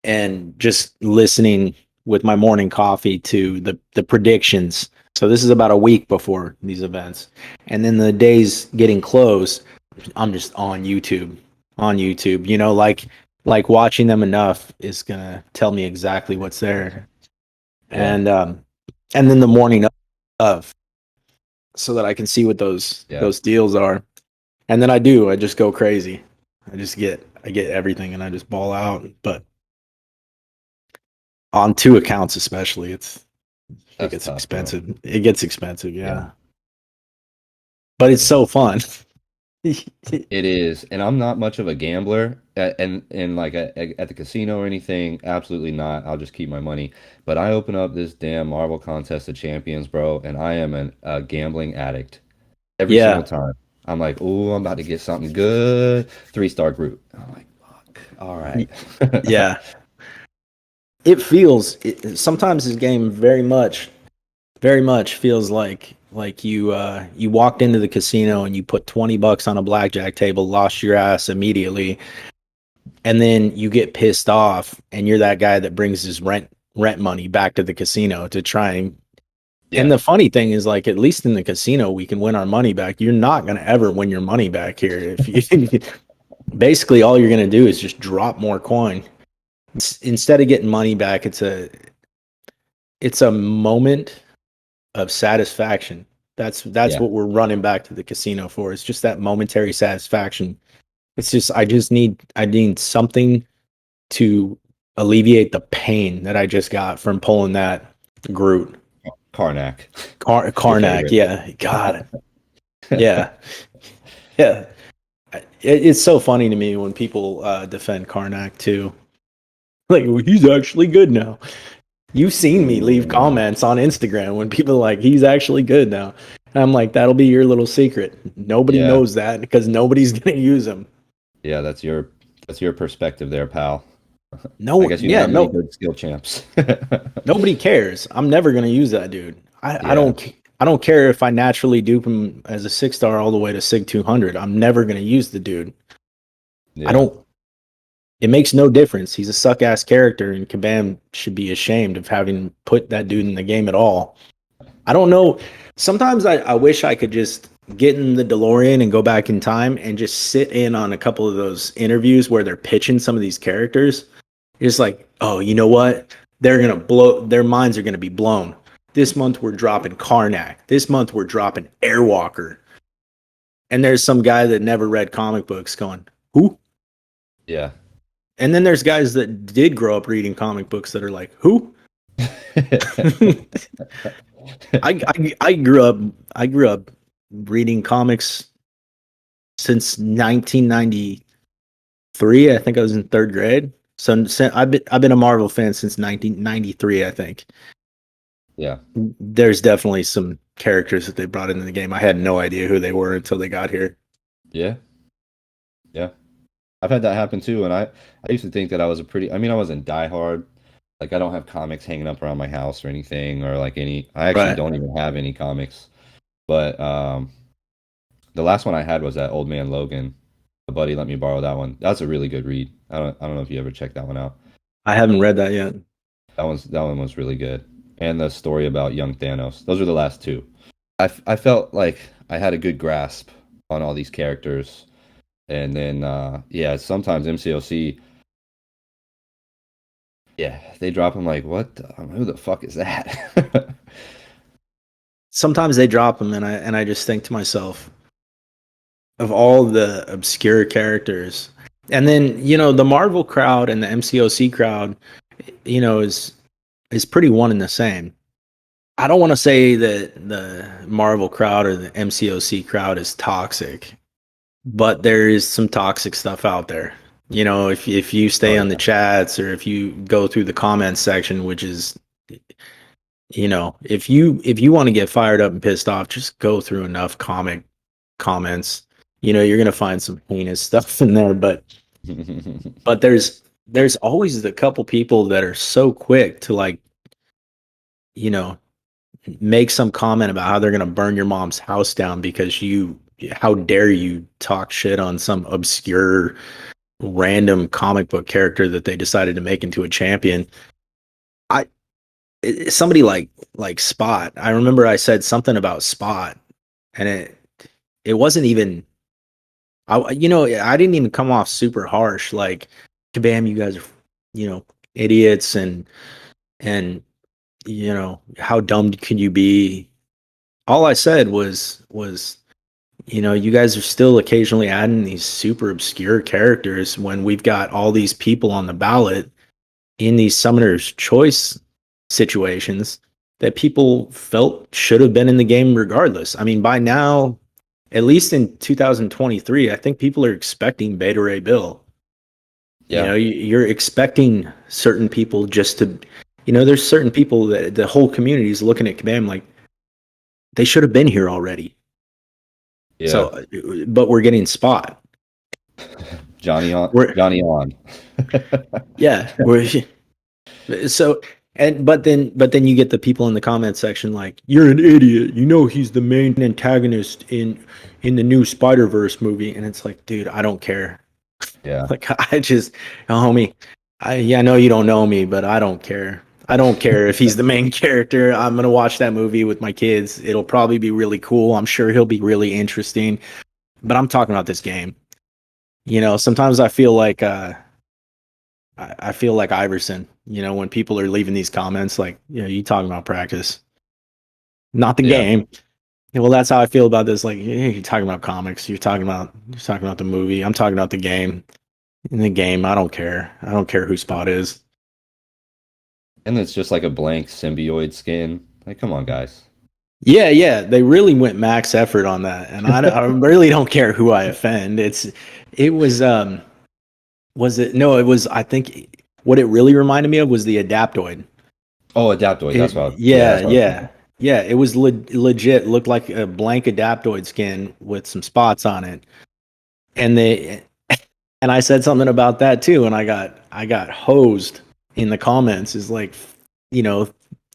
Speaker 1: and just listening with my morning coffee to the predictions. So this is about a week before these events, and then the days getting close, I'm just on YouTube, like watching them enough is gonna tell me exactly what's there,
Speaker 2: yeah,
Speaker 1: and then the morning of, so that I can see what those
Speaker 2: yeah.
Speaker 1: those deals are, and then I just go crazy. I get everything, and I just ball out, but on 2 accounts especially, it
Speaker 2: That's
Speaker 1: gets
Speaker 2: tough, bro.
Speaker 1: expensive. It gets expensive,
Speaker 2: Yeah.
Speaker 1: yeah. But it's so fun.
Speaker 2: It is, and I'm not much of a gambler, and like at the casino or anything. Absolutely not. I'll just keep my money. But I open up this damn Marvel Contest of Champions, bro, and I am a gambling addict every single
Speaker 1: Yeah.
Speaker 2: time. I'm like, oh, I'm about to get something good. 3-star group. I'm like, fuck. All right.
Speaker 1: Yeah. Sometimes this game very much feels like you walked into the casino and you put $20 on a blackjack table, lost your ass immediately, and then you get pissed off, and you're that guy that brings his rent money back to the casino to try and
Speaker 2: Yeah,
Speaker 1: the funny thing is, like, at least in the casino we can win our money back. You're not going to ever win your money back here. If you basically all you're going to do is just drop more coin. Instead of getting money back, it's a moment of satisfaction. That's
Speaker 2: yeah,
Speaker 1: what we're running back to the casino for. It's just that momentary satisfaction. It's just I need something to alleviate the pain that I just got from pulling that Groot.
Speaker 2: Karnak, your
Speaker 1: Karnak,
Speaker 2: favorite.
Speaker 1: yeah. God. Yeah. Yeah. It's so funny to me when people defend Karnak too. Like, well, he's actually good now. You've seen me leave comments on Instagram when people are like, he's actually good now. And I'm like, that'll be your little secret. Nobody
Speaker 2: Yeah,
Speaker 1: knows that because nobody's gonna use him.
Speaker 2: yeah, that's your perspective there, pal. I
Speaker 1: No,
Speaker 2: guess you don't
Speaker 1: yeah,
Speaker 2: have many
Speaker 1: no,
Speaker 2: good skill champs.
Speaker 1: nobody cares. I'm never gonna use that dude. I
Speaker 2: Yeah,
Speaker 1: don't I don't care if I naturally dupe him as a 6 star all the way to Sig 200. I'm never gonna use the dude. I
Speaker 2: yeah,
Speaker 1: don't. It makes no difference. He's a suck ass character, and Kabam should be ashamed of having put that dude in the game at all. I don't know. Sometimes I wish I could just get in the DeLorean and go back in time and just sit in on a couple of those interviews where they're pitching some of these characters. It's like, oh, you know what? They're gonna blow. Their minds are gonna be blown. This month we're dropping Karnak. This month we're dropping Airwalker. And there's some guy that never read comic books going, who?
Speaker 2: yeah.
Speaker 1: And then there's guys that did grow up reading comic books that are like, who? I grew up reading comics since 1993. I think I was in third grade. So I've been a Marvel fan since 1993. I think
Speaker 2: Yeah,
Speaker 1: there's definitely some characters that they brought into the game. I had no idea who they were until they got here.
Speaker 2: yeah, yeah. I've had that happen too, and I used to think that I was a pretty. I mean, I wasn't diehard. Like I don't have comics hanging up around my house or anything, or like any. I actually
Speaker 1: Right.
Speaker 2: don't even have any comics. But the last one I had was that Old Man Logan. A buddy let me borrow that one. That's a really good read. I don't know if you ever checked that one out.
Speaker 1: I haven't read that yet.
Speaker 2: That one was really good. And the story about young Thanos. Those were the last two. I felt like I had a good grasp on all these characters. And then yeah, sometimes MCOC, yeah, they drop them like, who the fuck is that?
Speaker 1: Sometimes they drop them, and I just think to myself, of all the obscure characters, and then the Marvel crowd and the MCOC crowd, is pretty one and the same. I don't want to say that the Marvel crowd or the MCOC crowd is toxic, but there is some toxic stuff out there. If you
Speaker 2: Oh
Speaker 1: stay on the
Speaker 2: yeah.
Speaker 1: chats or if you go through the comments section, which is, if you want to get fired up and pissed off, just go through enough comic comments. You're gonna find some heinous stuff in there, but there's always the couple people that are so quick to, like, you know make some comment about how they're going to burn your mom's house down because how dare you talk shit on some obscure random comic book character that they decided to make into a champion. I Somebody like Spot. I remember I said something about Spot, and it wasn't even, I didn't even come off super harsh like, kabam, you guys are, idiots, and how dumb can you be? All I said was you guys are still occasionally adding these super obscure characters when we've got all these people on the ballot in these summoner's choice situations that people felt should have been in the game regardless. I mean, by now, at least in 2023, I think people are expecting Beta Ray Bill.
Speaker 2: Yeah.
Speaker 1: You're expecting certain people just to, there's certain people that the whole community is looking at Kabam like they should have been here already.
Speaker 2: Yeah.
Speaker 1: So, but we're getting Spot.
Speaker 2: Johnny on.
Speaker 1: We're
Speaker 2: Johnny on.
Speaker 1: Yeah, we're so, but then you get the people in the comment section like, you're an idiot. He's the main antagonist in the new Spider-Verse movie, and it's like, dude, I don't care.
Speaker 2: Yeah.
Speaker 1: Like, homie, I know you don't know me, but I don't care. I don't care if he's the main character. I'm gonna watch that movie with my kids. It'll probably be really cool. I'm sure he'll be really interesting. But I'm talking about this game. Sometimes I feel like I feel like Iverson. When people are leaving these comments, like, you talking about practice, not the
Speaker 2: Yeah.
Speaker 1: game. Yeah, well, that's how I feel about this. Like, you're talking about comics. You're talking about the movie. I'm talking about the game. In the game, I don't care. I don't care who Spot is.
Speaker 2: And it's just like a blank symbiote skin. Like, come on, guys.
Speaker 1: Yeah, yeah, they really went max effort on that, and I really don't care who I offend. It was, was it? No, it was. I think what it really reminded me of was the Adaptoid.
Speaker 2: Oh, Adaptoid. That's what.
Speaker 1: Yeah,
Speaker 2: That's what I was
Speaker 1: yeah,
Speaker 2: thinking.
Speaker 1: yeah. It was legit. Looked like a blank Adaptoid skin with some spots on it, and they and I said something about that too, and I got hosed in the comments. Is like, you know,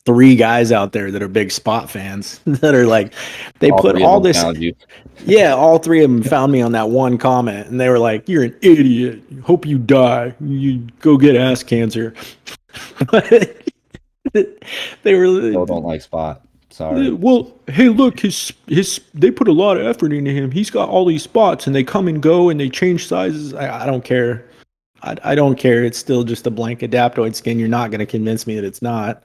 Speaker 1: three guys out there that are big Spot fans that are like, they
Speaker 2: All
Speaker 1: put
Speaker 2: three of
Speaker 1: all
Speaker 2: them
Speaker 1: this.
Speaker 2: found you.
Speaker 1: Yeah, all three of them found me on that one comment, and they were like, "You're an idiot. Hope you die. You go get ass cancer." They were
Speaker 2: Still don't like Spot. Sorry.
Speaker 1: well. Hey, look, his they put a lot of effort into him. He's got all these spots, and they come and go, and they change sizes. I don't care. I don't care. It's still just a blank Adaptoid skin. You're not going to convince me that it's not.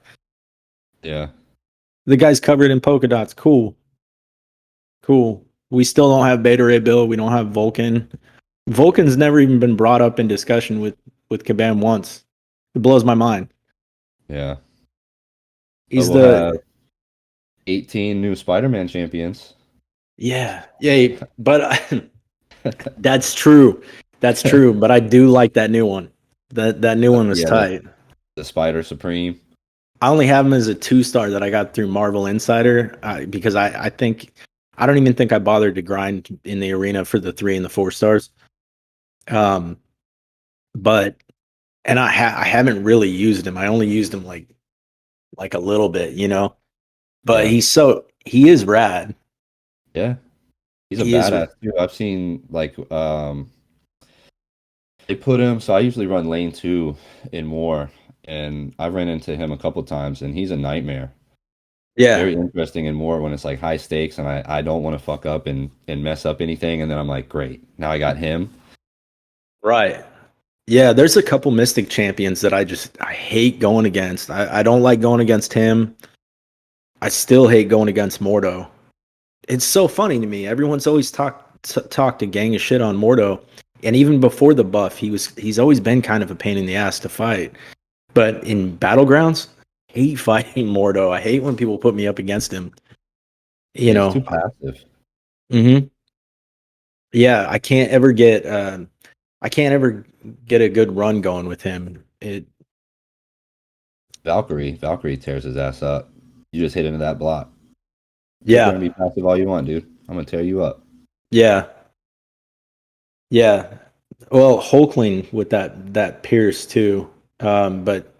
Speaker 2: Yeah.
Speaker 1: The guy's covered in polka dots. Cool, cool. We still don't have Beta Ray Bill. We don't have Vulcan. Vulcan's never even been brought up in discussion with Kabam once. It blows my mind.
Speaker 2: Yeah. But
Speaker 1: He's
Speaker 2: we'll
Speaker 1: the
Speaker 2: have 18 new Spider-Man champions.
Speaker 1: yeah, but that's true. That's true. But I do like that new one. That new one was
Speaker 2: Yeah,
Speaker 1: tight.
Speaker 2: the Spider Supreme.
Speaker 1: I only have him as a 2-star that I got through Marvel Insider because I think I don't even think I bothered to grind in the arena for the 3 and the 4 stars. Um, but and I haven't really used him. I only used him like a little bit, you know. But
Speaker 2: Yeah.
Speaker 1: he is rad.
Speaker 2: Yeah. He's a
Speaker 1: He is.
Speaker 2: badass too. I've seen like they put him, so I usually run lane 2 in war, and I've ran into him a couple times, and he's a nightmare.
Speaker 1: Yeah.
Speaker 2: Very interesting in war when it's like high stakes and I don't want to fuck up and mess up anything, and then I'm like, great, now I got him.
Speaker 1: Right. Yeah, there's a couple Mystic champions that I hate going against. I don't like going against him. I still hate going against Mordo. It's so funny to me. Everyone's always talked a gang of shit on Mordo, and even before the buff, he's always been kind of a pain in the ass to fight. But in battlegrounds, I hate fighting Mordo. I hate when people put me up against him. You
Speaker 2: Yeah, he's too
Speaker 1: know.
Speaker 2: passive.
Speaker 1: Mm-hmm. Yeah, I can't ever get a good run going with him.
Speaker 2: Valkyrie tears his ass up. You just hit into that block. Sit there and
Speaker 1: Yeah,
Speaker 2: be passive all you want, dude. I'm gonna tear you up.
Speaker 1: yeah, yeah. Well, Hulkling with that Pierce too. But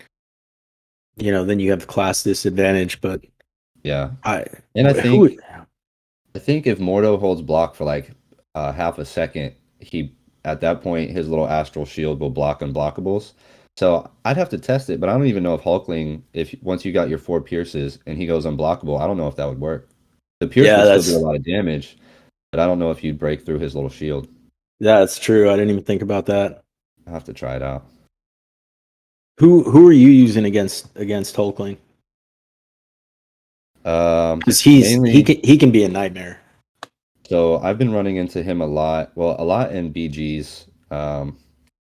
Speaker 1: then you have class disadvantage. But
Speaker 2: Yeah.
Speaker 1: I
Speaker 2: And
Speaker 1: who
Speaker 2: I think if Mordo holds block for like half a second, he at that point his little astral shield will block unblockables. So I'd have to test it, but I don't even know if Hulkling, if once you got your 4 pierces and he goes unblockable, I don't know if that would work. The pierce
Speaker 1: yeah,
Speaker 2: would still do a lot of damage, but I don't know if you'd break through his little shield.
Speaker 1: that's true. I didn't even think about that.
Speaker 2: I'll have to try it out.
Speaker 1: Who are you using against Hulkling? Because
Speaker 2: Mainly,
Speaker 1: he can be a nightmare.
Speaker 2: so I've been running into him a lot. Well, a lot in BGs.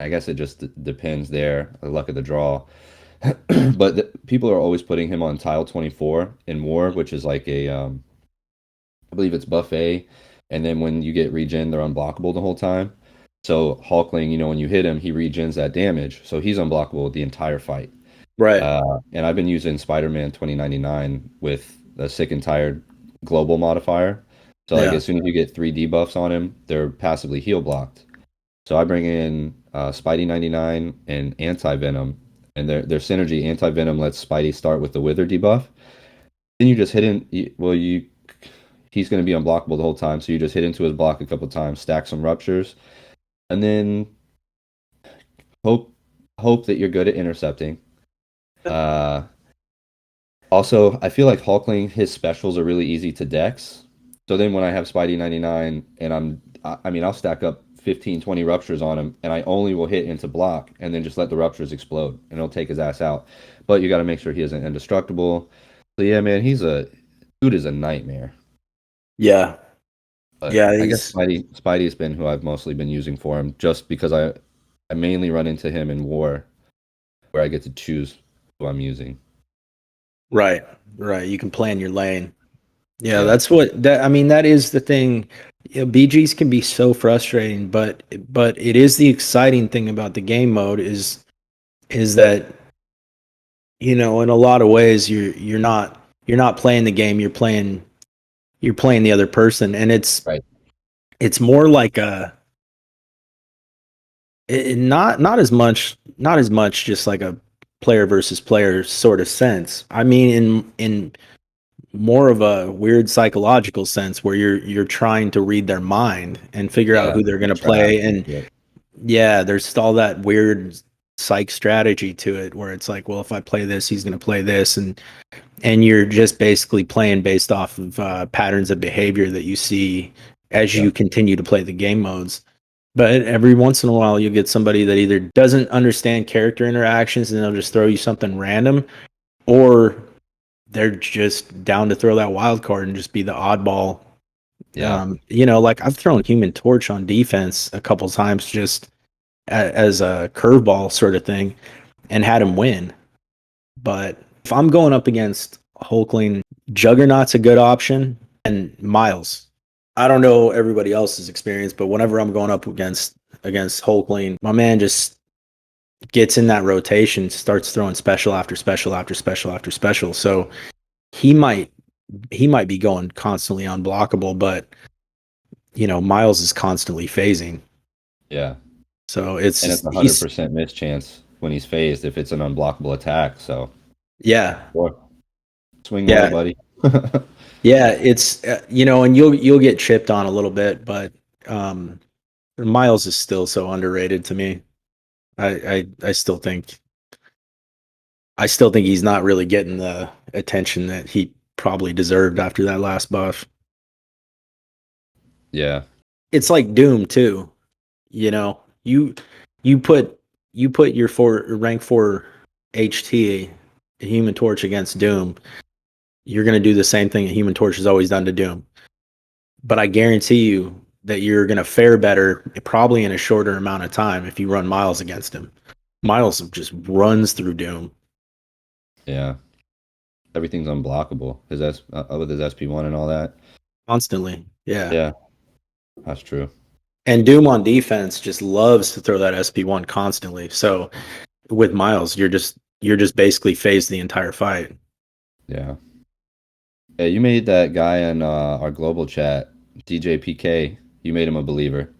Speaker 2: I guess it just depends there, the luck of the draw. But people are always putting him on tile 24 in war, which is like I believe it's buffet, and then when you get regen, they're unblockable the whole time. So Hulkling, when you hit him, he regens that damage, so he's unblockable the entire fight.
Speaker 1: Right.
Speaker 2: And I've been using Spider-Man 2099 with the sick and tired global modifier. So like
Speaker 1: Yeah.
Speaker 2: as soon as you get 3 debuffs on him, they're passively heal blocked. So I bring in Spidey 99 and Anti Venom, and their synergy. Anti Venom lets Spidey start with the Wither debuff. Then you just hit in. He's going to be unblockable the whole time. So you just hit into his block a couple times, stack some ruptures, and then hope that you're good at intercepting. Uh, Also, I feel like Hulkling, his specials are really easy to dex. So then when I have Spidey 99 and I mean, I'll stack up 15, 20 ruptures on him and I only will hit into block and then just let the ruptures explode and it'll take his ass out. But you got to make sure he isn't indestructible. So yeah, man, dude is a nightmare.
Speaker 1: Yeah.
Speaker 2: But
Speaker 1: Yeah.
Speaker 2: I guess
Speaker 1: He's
Speaker 2: Spidey's been who I've mostly been using for him just because I mainly run into him in war where I get to choose who I'm using.
Speaker 1: right. Right. You can plan your lane. Yeah,
Speaker 2: Yeah.
Speaker 1: that's what that I mean, that is the thing. BGs can be so frustrating, but it is the exciting thing about the game mode is is that, in a lot of ways you're not playing the game, you're playing the other person, and
Speaker 2: Right.
Speaker 1: it's more like a not as much just like a player versus player sort of sense. I mean, in more of a weird psychological sense where you're trying to read their mind and figure out
Speaker 2: Yeah.
Speaker 1: who they're going
Speaker 2: The
Speaker 1: to
Speaker 2: trap
Speaker 1: play.
Speaker 2: and
Speaker 1: And
Speaker 2: shit.
Speaker 1: yeah, there's all that weird psych strategy to it where it's like, well, if I play this, he's going to play this, and you're just basically playing based off of patterns of behavior that you see as
Speaker 2: Yeah.
Speaker 1: you continue to play the game modes. But every once in a while, you'll get somebody that either doesn't understand character interactions and they'll just throw you something random, or they're just down to throw that wild card and just be the oddball.
Speaker 2: Yeah.
Speaker 1: Like I've thrown Human Torch on defense a couple times just as a curveball sort of thing and had him win. But if I'm going up against Hulkling, Juggernaut's a good option, and Miles. I don't know everybody else's experience, but whenever I'm going up against Hulkling, my man just gets in that rotation, starts throwing special after special after special after special. So he might he might be going constantly unblockable, but Miles is constantly phasing.
Speaker 2: Yeah.
Speaker 1: So it's
Speaker 2: And it's
Speaker 1: just
Speaker 2: a hundred
Speaker 1: he's
Speaker 2: percent miss chance when he's phased if it's an unblockable attack. So,
Speaker 1: yeah.
Speaker 2: boy, swing low,
Speaker 1: Yeah.
Speaker 2: buddy.
Speaker 1: Yeah, it's and you'll get chipped on a little bit, but um Miles is still so underrated to me. I still think he's not really getting the attention that he probably deserved after that last buff.
Speaker 2: Yeah.
Speaker 1: It's like Doom too. You know, you put your rank 4 HT, a Human Torch, against Doom. You're gonna do the same thing a Human Torch has always done to Doom. But I guarantee you that you're gonna fare better, probably in a shorter amount of time, if you run Miles against him. Miles just runs through Doom
Speaker 2: Yeah. Everything's unblockable. With his SP1 and all that.
Speaker 1: constantly. Yeah.
Speaker 2: Yeah, that's true.
Speaker 1: And Doom on defense just loves to throw that SP1 constantly. So with Miles, you're just basically phased the entire fight.
Speaker 2: Yeah. Yeah, you made that guy in our global chat, DJ PK. You made him a believer.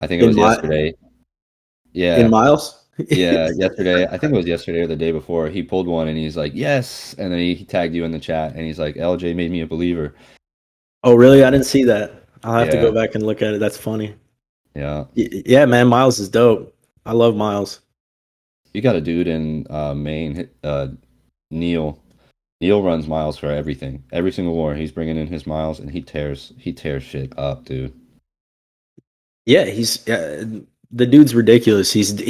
Speaker 2: I think it
Speaker 1: In
Speaker 2: was
Speaker 1: my
Speaker 2: yesterday.
Speaker 1: in
Speaker 2: Yeah,
Speaker 1: Miles?
Speaker 2: yeah, yesterday. I think it was yesterday or the day before. He pulled one and he's like, "Yes!" And then he tagged you in the chat and he's like, "LJ made me a believer."
Speaker 1: Oh, really? I didn't see that. I'll have to go
Speaker 2: Yeah,
Speaker 1: back and look at it. That's funny.
Speaker 2: yeah.
Speaker 1: Yeah, man, Miles is dope. I love Miles.
Speaker 2: You got a dude in Maine, Neil. Neil runs miles for everything. Every single war, he's bringing in his miles and he tears shit up, dude.
Speaker 1: Yeah, the dude's ridiculous. He's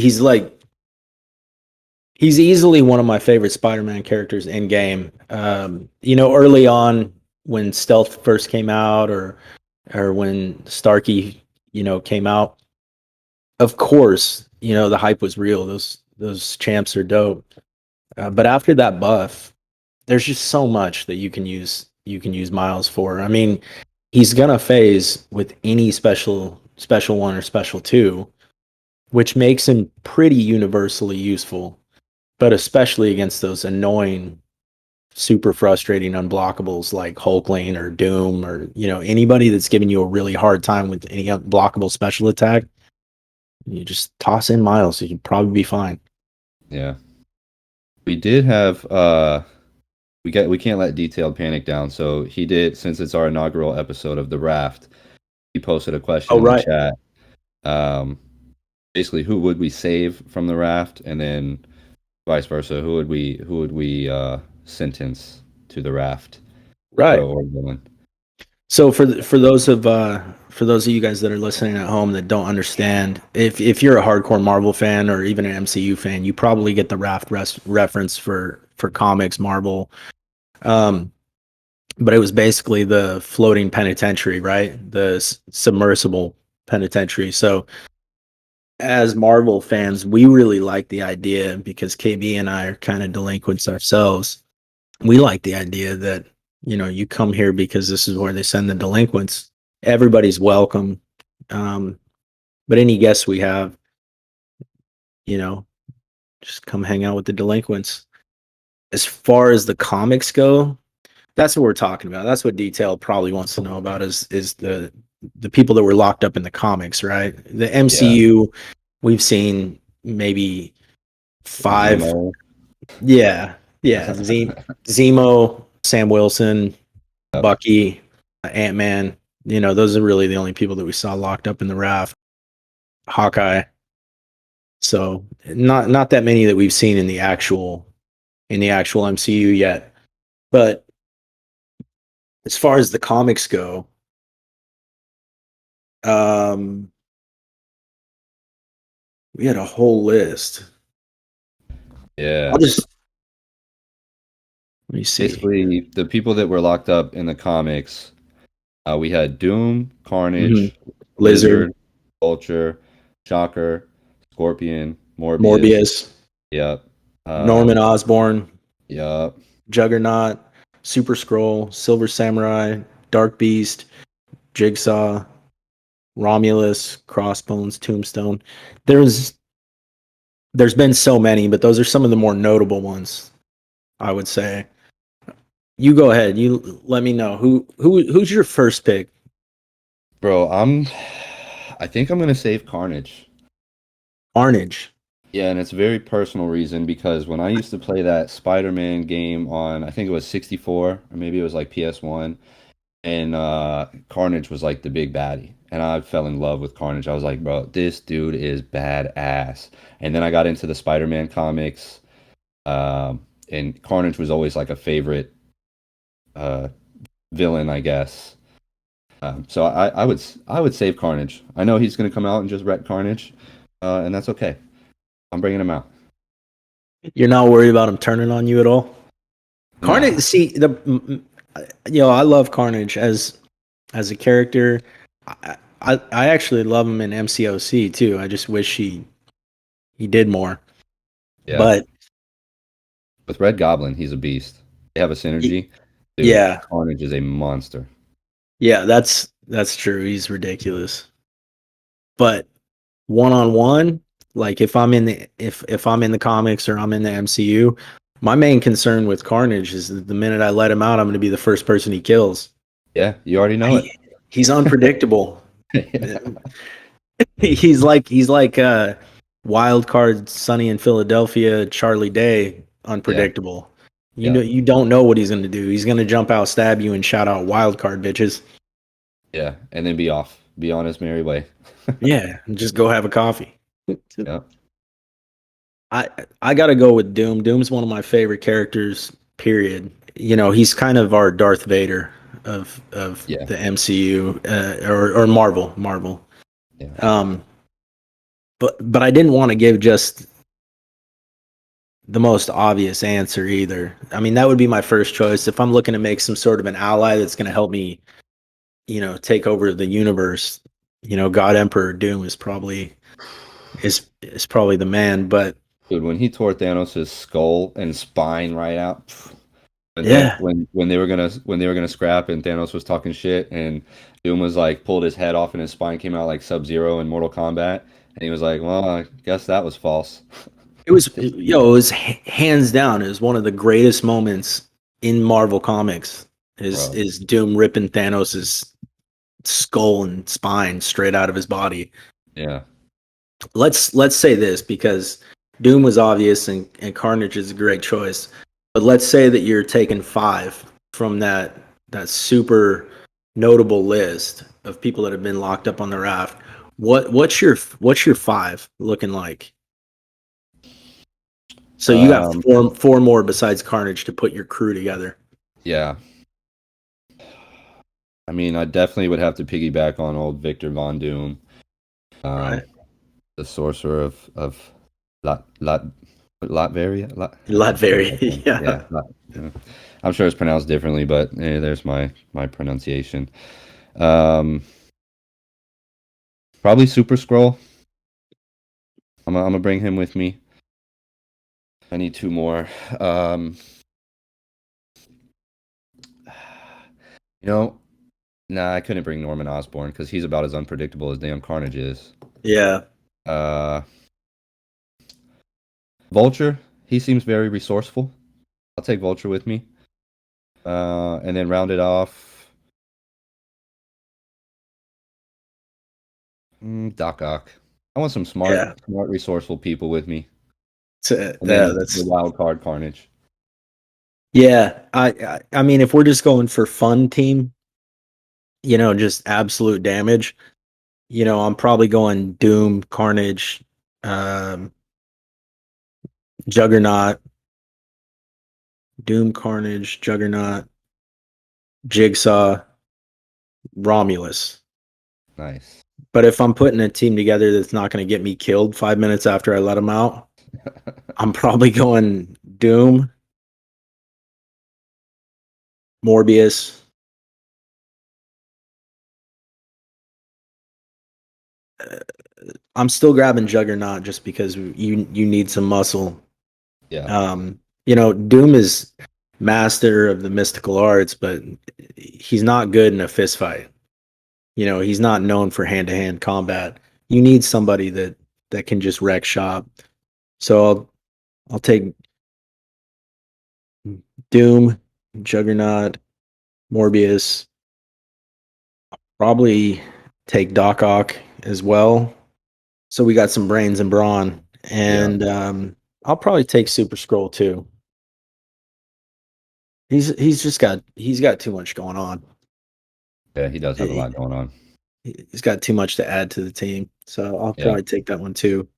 Speaker 1: easily one of my favorite Spider-Man characters in game. Early on when Stealth first came out, or when Starkey, came out, of course, the hype was real. Those champs are dope. But after that buff, there's just so much that you can use Miles for. I mean, he's gonna phase with any special one or special two, which makes him pretty universally useful, but especially against those annoying, super frustrating unblockables like Hulkling or Doom, or anybody that's giving you a really hard time with any unblockable special attack. You just toss in Miles, you can probably be fine.
Speaker 2: Yeah. We did have we can't let detailed panic down. So he did, since it's our inaugural episode of the raft, he posted a question
Speaker 1: Oh,
Speaker 2: in the
Speaker 1: right.
Speaker 2: chat. Um Basically who would we save from the raft and then vice versa, who would we sentence to the raft,
Speaker 1: Right.
Speaker 2: hero or villain.
Speaker 1: So for those of you guys that are listening at home that don't understand, if you're a hardcore Marvel fan or even an MCU fan, you probably get the raft reference for comics Marvel. Um, but it was basically the floating penitentiary, right? The submersible penitentiary. So as Marvel fans, we really like the idea, because KB and I are kind of delinquents ourselves. We like the idea that you come here because this is where they send the delinquents. Everybody's welcome. Um, but any guests we have, you know, Just come hang out with the delinquents. As far as the comics go, that's what we're talking about. That's what Detail probably wants to know about is the people that were locked up in the comics, right? The
Speaker 2: Yeah.
Speaker 1: MCU, we've seen maybe five.
Speaker 2: Zemo.
Speaker 1: Yeah, yeah. Zemo, Sam Wilson,
Speaker 2: Yep.
Speaker 1: Bucky, Ant Man. You know, those are really the only people that we saw locked up in the raft. Hawkeye. So not that many that we've seen in the actual MCU yet. But as far as the comics go, um, we had a whole list. I'll
Speaker 2: Yeah.
Speaker 1: just let me see.
Speaker 2: Basically, the people that were locked up in the comics, we had Doom,
Speaker 1: Mhm.
Speaker 2: Carnage,
Speaker 1: Lizard,
Speaker 2: Lizard, Vulture, Shocker, Scorpion, Morbius.
Speaker 1: Morbius,
Speaker 2: Yep.
Speaker 1: Norman Osborn,
Speaker 2: Yep.
Speaker 1: Juggernaut, Super Scroll, Silver Samurai, Dark Beast, Jigsaw, Romulus, Crossbones, Tombstone. There's there's been so many, but those are some of the more notable ones, I would say. You go ahead. You let me know who's your first pick.
Speaker 2: Bro, I think I'm gonna save Carnage.
Speaker 1: Carnage.
Speaker 2: Yeah, and it's a very personal reason because when I used to play that Spider-Man game on, I think it was 64 or maybe it was like PS1, and Carnage was like the big baddie, and I fell in love with Carnage. I was like, bro, this dude is badass. And then I got into the Spider-Man comics, and Carnage was always like a favorite uh, villain, I guess. So I would save Carnage. I know he's gonna come out and just wreck Carnage, and that's okay. I'm bringing him out.
Speaker 1: You're not worried about him turning on you at all. Carnage.
Speaker 2: Nah,
Speaker 1: See I love Carnage as a character. I actually love him in MCOC too. I just wish he did more.
Speaker 2: yeah.
Speaker 1: But
Speaker 2: With Red Goblin, he's a beast. They have a
Speaker 1: y-
Speaker 2: synergy. Dude,
Speaker 1: yeah,
Speaker 2: Carnage is a monster.
Speaker 1: yeah, that's true. He's ridiculous. But one on one, like if I'm in the comics or I'm in the MCU, my main concern with Carnage is that the minute I let him out, I'm going to be the first person he kills.
Speaker 2: Yeah, you already know it.
Speaker 1: He's unpredictable.
Speaker 2: Yeah.
Speaker 1: He's like wild card Sunny in Philadelphia, Charlie Day,
Speaker 2: Yeah,
Speaker 1: unpredictable. You
Speaker 2: yeah,
Speaker 1: know you don't know what he's going to do. He's going to jump out, stab you, and shout out wild card bitches.
Speaker 2: yeah. And then be off. Be on his merry way.
Speaker 1: Yeah, and just go have a coffee.
Speaker 2: Yeah,
Speaker 1: I I gotta go with Doom. Doom's one of my favorite characters. Period. You know, he's kind of our Darth Vader of
Speaker 2: yeah,
Speaker 1: the MCU or Marvel. Marvel.
Speaker 2: yeah.
Speaker 1: Um, but I didn't want to give just the most obvious answer either. I mean, that would be my first choice if I'm looking to make some sort of an ally that's going to help me, take over the universe. God Emperor Doom is probably the man. But
Speaker 2: Dude, when he tore Thanos' skull and spine right out, and then
Speaker 1: yeah,
Speaker 2: when they were gonna scrap and Thanos was talking shit and Doom was like pulled his head off and his spine came out like Sub-Zero in Mortal Kombat, and he was like, "Well, I guess that was false."
Speaker 1: it was hands down. It was one of the greatest moments in Marvel Comics.
Speaker 2: Bro,
Speaker 1: Is Doom ripping Thanos's skull and spine straight out of his body.
Speaker 2: yeah,
Speaker 1: Let's say this because Doom was obvious and Carnage is a great choice. But let's say that you're taking five from that super notable list of people that have been locked up on the raft. What's your five looking like? So you got
Speaker 2: um,
Speaker 1: four more besides Carnage to put your crew together.
Speaker 2: yeah. I mean, I definitely would have to piggyback on old Victor Von Doom, um,
Speaker 1: Right.
Speaker 2: the sorcerer of Lat Latveria.
Speaker 1: Latveria.
Speaker 2: Yeah,
Speaker 1: Yeah.
Speaker 2: yeah. I'm sure it's pronounced differently, but there's my pronunciation. Um, Probably Super Scroll. I'm gonna bring him with me. I need two more. Um, you know, nah, I couldn't bring Norman Osborn because he's about as unpredictable as damn Carnage is.
Speaker 1: Yeah.
Speaker 2: Uh, Vulture, he seems very resourceful. I'll take Vulture with me. And then round it off, Doc Ock. I want some
Speaker 1: Yeah,
Speaker 2: smart, resourceful people with me. And
Speaker 1: yeah,
Speaker 2: then the
Speaker 1: that's
Speaker 2: wild card Carnage.
Speaker 1: yeah. I mean, if we're just going for fun team, just absolute damage. I'm probably going Doom, Carnage, um, Juggernaut, Doom, Carnage, Juggernaut, Jigsaw, Romulus.
Speaker 2: Nice.
Speaker 1: But if I'm putting a team together that's not going to get me killed 5 minutes after I let them out, I'm probably going Doom, Morbius. I'm still grabbing Juggernaut just because you need some muscle.
Speaker 2: Yeah.
Speaker 1: Doom is master of the mystical arts, but he's not good in a fist fight. He's not known for hand to hand combat. You need somebody that can just wreck shop. So I'll take Doom, Juggernaut, Morbius. Probably take Doc Ock as well. So we got some brains and brawn,
Speaker 2: Yeah.
Speaker 1: and I'll probably take Super Scroll too. He's got too much going on.
Speaker 2: Yeah, he does have a
Speaker 1: He,
Speaker 2: lot going on.
Speaker 1: he's got too much to add to the team. So I'll
Speaker 2: Yeah.
Speaker 1: probably take that one too.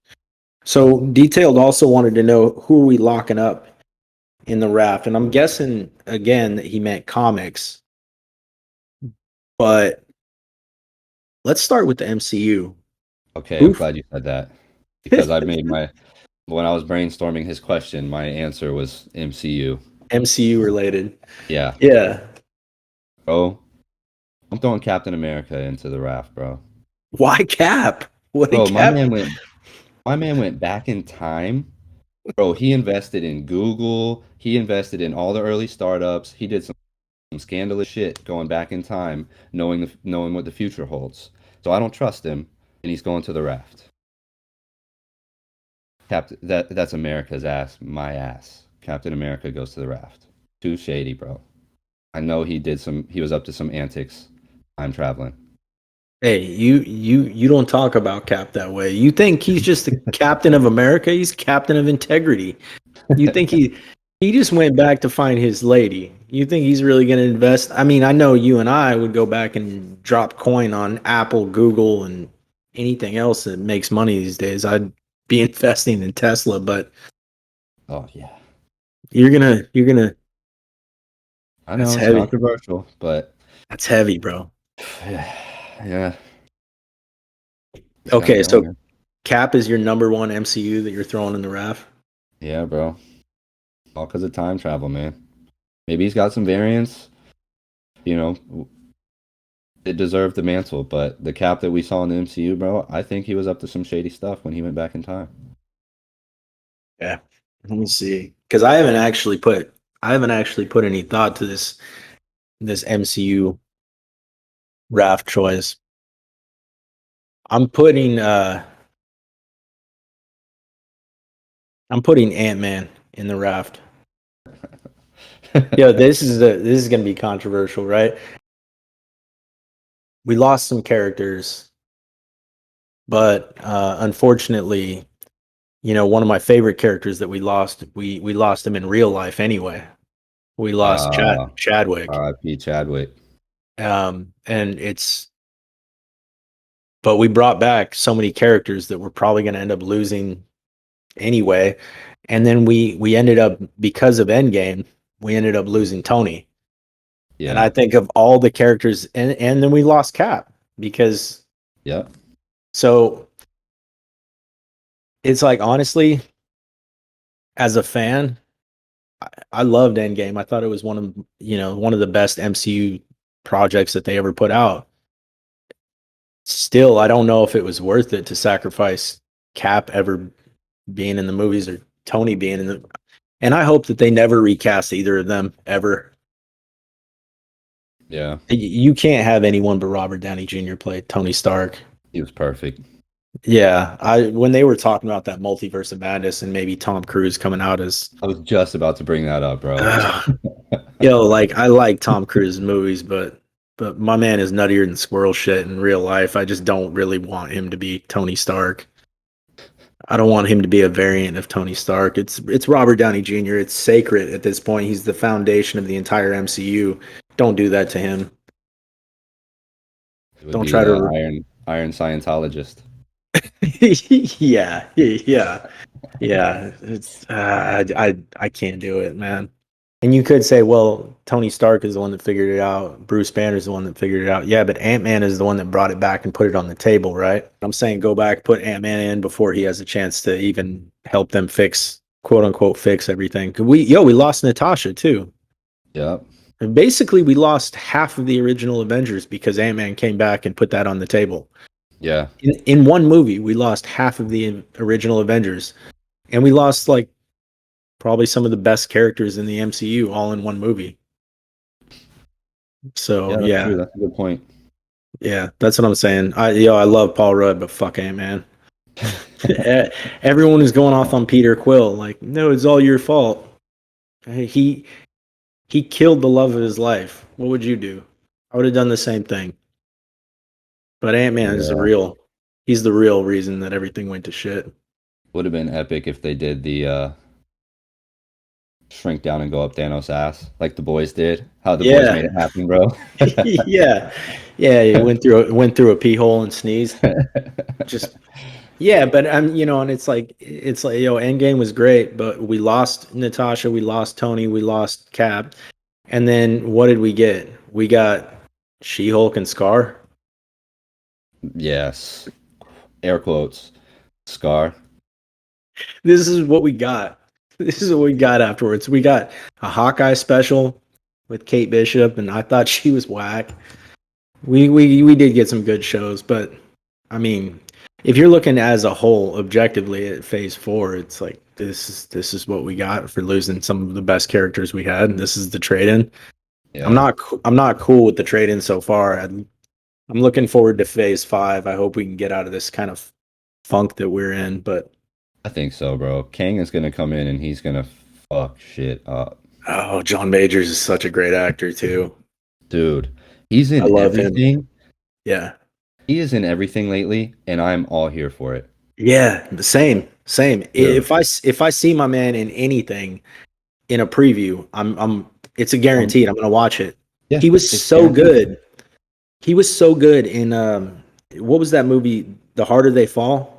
Speaker 1: So Detailed also wanted to know who are we locking up in the raft, and I'm guessing again that he meant comics, but let's start with the MCU.
Speaker 2: Okay, I'm
Speaker 1: Who
Speaker 2: glad you said that because I made my when I was brainstorming his question, my answer was MCU.
Speaker 1: MCU related?
Speaker 2: Yeah,
Speaker 1: Yeah.
Speaker 2: bro. I'm throwing Captain America into the raft, bro.
Speaker 1: Why Cap? What did
Speaker 2: Bro,
Speaker 1: Cap?
Speaker 2: my man went back in time. Bro, he invested in Google. He invested in all the early startups. He did some scandalous shit going back in time, knowing what the future holds. So I don't trust him, and he's going to the raft. That's America's ass, my ass. Captain America goes to the raft. Too shady, bro. I know he was up to some antics time traveling.
Speaker 1: Hey, you don't talk about Cap that way. You think he's just the captain of America? He's captain of integrity. You think he just went back to find his lady. You think he's really going to invest? I mean, I know you and I would go back and drop coin on Apple, Google, and anything else that makes money these days. I'd be investing in Tesla, but
Speaker 2: Oh yeah.
Speaker 1: you're gonna.
Speaker 2: I
Speaker 1: That's
Speaker 2: know it's
Speaker 1: heavy.
Speaker 2: controversial, but
Speaker 1: That's heavy, bro.
Speaker 2: yeah, it's gotta
Speaker 1: Okay,
Speaker 2: go,
Speaker 1: so
Speaker 2: man.
Speaker 1: Cap is your number one MCU that you're throwing in the raft.
Speaker 2: Yeah, bro. All because of time travel, man. Maybe he's got some variants. You know, it deserved the mantle, but the Cap that we saw in the MCU, bro, I think he was up to some shady stuff when he went back in time.
Speaker 1: Yeah. Let me see. Because I haven't actually put any thought to this MCU raft choice. I'm putting Ant-Man in the raft. Yo, this is gonna be controversial, right? We lost some characters, but unfortunately, one of my favorite characters that we lost him in real life anyway. We lost
Speaker 2: Uh,
Speaker 1: Chadwick.
Speaker 2: R.I.P. Chadwick.
Speaker 1: And but we brought back so many characters that we're probably going to end up losing anyway. And then we ended up, because of Endgame, we ended up losing Tony. And
Speaker 2: Yeah.
Speaker 1: I think of all the characters, and then we lost Cap because
Speaker 2: Yep.
Speaker 1: so it's like, honestly, as a fan, I loved Endgame. I thought it was one of the best MCU projects that they ever put out. Still, I don't know if it was worth it to sacrifice Cap ever being in the movies or Tony being in the. And I hope that they never recast either of them ever.
Speaker 2: Yeah.
Speaker 1: You can't have anyone but Robert Downey Jr. play Tony Stark.
Speaker 2: He was perfect.
Speaker 1: Yeah, I when they were talking about that multiverse of madness and maybe Tom Cruise coming out as
Speaker 2: I was just about to bring that up, bro.
Speaker 1: yo, like I like Tom Cruise movies, but my man is nuttier than squirrel shit in real life. I just don't really want him to be Tony Stark. I don't want him to be a variant of Tony Stark. It's Robert Downey Jr. It's sacred at this point. He's the foundation of the entire MCU. Don't do that to him.
Speaker 2: It would
Speaker 1: Don't
Speaker 2: be
Speaker 1: try to.
Speaker 2: Iron Scientologist.
Speaker 1: Yeah, yeah, yeah. It's I can't do it, man. And you could say, well, Tony Stark is the one that figured it out. Bruce Banner is the one that figured it out. Yeah, but Ant-Man is the one that brought it back and put it on the table, right? I'm saying go back, put Ant-Man in before he has a chance to even help them fix, quote unquote, fix everything. We lost Natasha too.
Speaker 2: Yep.
Speaker 1: And basically, we lost half of the original Avengers because Ant-Man came back and put that on the table.
Speaker 2: Yeah.
Speaker 1: In one movie, we lost half of the original Avengers, and we lost like probably some of the best characters in the MCU all in one movie. So
Speaker 2: Yeah, that's true.
Speaker 1: yeah,
Speaker 2: That's a good point.
Speaker 1: yeah, that's what I'm saying. I love Paul Rudd, but fuck Ant-Man. Everyone is going off on Peter Quill, like, no, it's all your fault. He he killed the love of his life. What would you do? I would have done the same thing. But Ant-Man is the
Speaker 2: Yeah.
Speaker 1: real. He's the real reason that everything went to shit.
Speaker 2: Would have been epic if they did the shrink down and go up Thanos' ass like the boys did. How the boys
Speaker 1: Yeah,
Speaker 2: made it happen, bro.
Speaker 1: yeah, yeah. He went through a pee hole and sneezed. Just yeah, but and it's like Endgame was great, but we lost Natasha, we lost Tony, we lost Cap, and then what did we get? We got She-Hulk and Scar.
Speaker 2: Yes. Air quotes. Scar.
Speaker 1: This is what we got. This is what we got afterwards. We got a Hawkeye special with Kate Bishop, and I thought she was whack. We did get some good shows, but I mean, if you're looking as a whole objectively at Phase 4, it's like this is what we got for losing some of the best characters we had. This is the trade-in.
Speaker 2: Yeah.
Speaker 1: I'm not cool with the trade-in so far. I'm looking forward to Phase 5. I hope we can get out of this kind of funk that we're in. But
Speaker 2: I think so, bro. Kang is gonna come in and he's gonna fuck shit up.
Speaker 1: oh, John Majors is such a great actor too.
Speaker 2: Dude, he's
Speaker 1: I
Speaker 2: in
Speaker 1: love him.
Speaker 2: everything.
Speaker 1: Yeah.
Speaker 2: He is in everything lately, and I'm all here for it.
Speaker 1: Yeah, same.
Speaker 2: Dude.
Speaker 1: If I see my man in anything in a preview, I'm it's a
Speaker 2: Um,
Speaker 1: guaranteed. I'm gonna watch it.
Speaker 2: yeah,
Speaker 1: He was
Speaker 2: it's
Speaker 1: so
Speaker 2: guaranteed.
Speaker 1: good. He was so good in what was that movie? The Harder They Fall.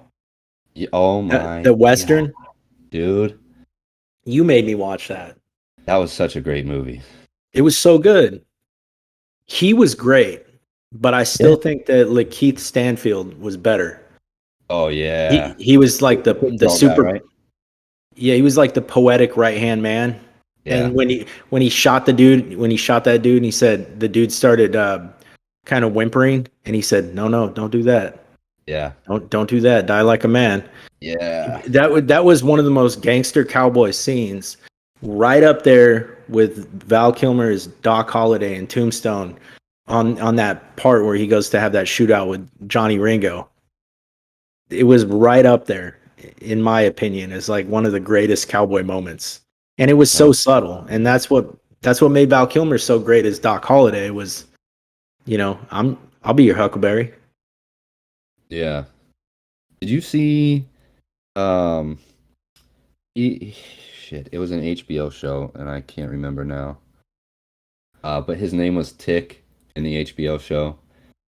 Speaker 2: Oh my
Speaker 1: The
Speaker 2: god,
Speaker 1: Western.
Speaker 2: dude.
Speaker 1: You made me watch that.
Speaker 2: That was such a great movie.
Speaker 1: It was so good. He was great, but I
Speaker 2: Yeah.
Speaker 1: still think that Lakeith Stanfield was better.
Speaker 2: Oh yeah.
Speaker 1: He was like the
Speaker 2: Football guy,
Speaker 1: super
Speaker 2: right?
Speaker 1: yeah, he was like the poetic right hand man.
Speaker 2: Yeah.
Speaker 1: And when he shot the dude, when he shot that dude, and he said the dude started kind of whimpering, and he said, "No, no, don't do that.
Speaker 2: Yeah.
Speaker 1: Don't do that. Die like a man."
Speaker 2: Yeah.
Speaker 1: That was one of the most gangster cowboy scenes, right up there with Val Kilmer's Doc Holliday and Tombstone on that part where he goes to have that shootout with Johnny Ringo. It was right up there, in my opinion, as like one of the greatest cowboy moments. And it was so
Speaker 2: Oh,
Speaker 1: subtle, and that's what made Val Kilmer so great as Doc Holliday was, I'll be your Huckleberry.
Speaker 2: yeah. Did you see um shit, it was an HBO show and I can't remember now. But his name was Tick in the HBO show.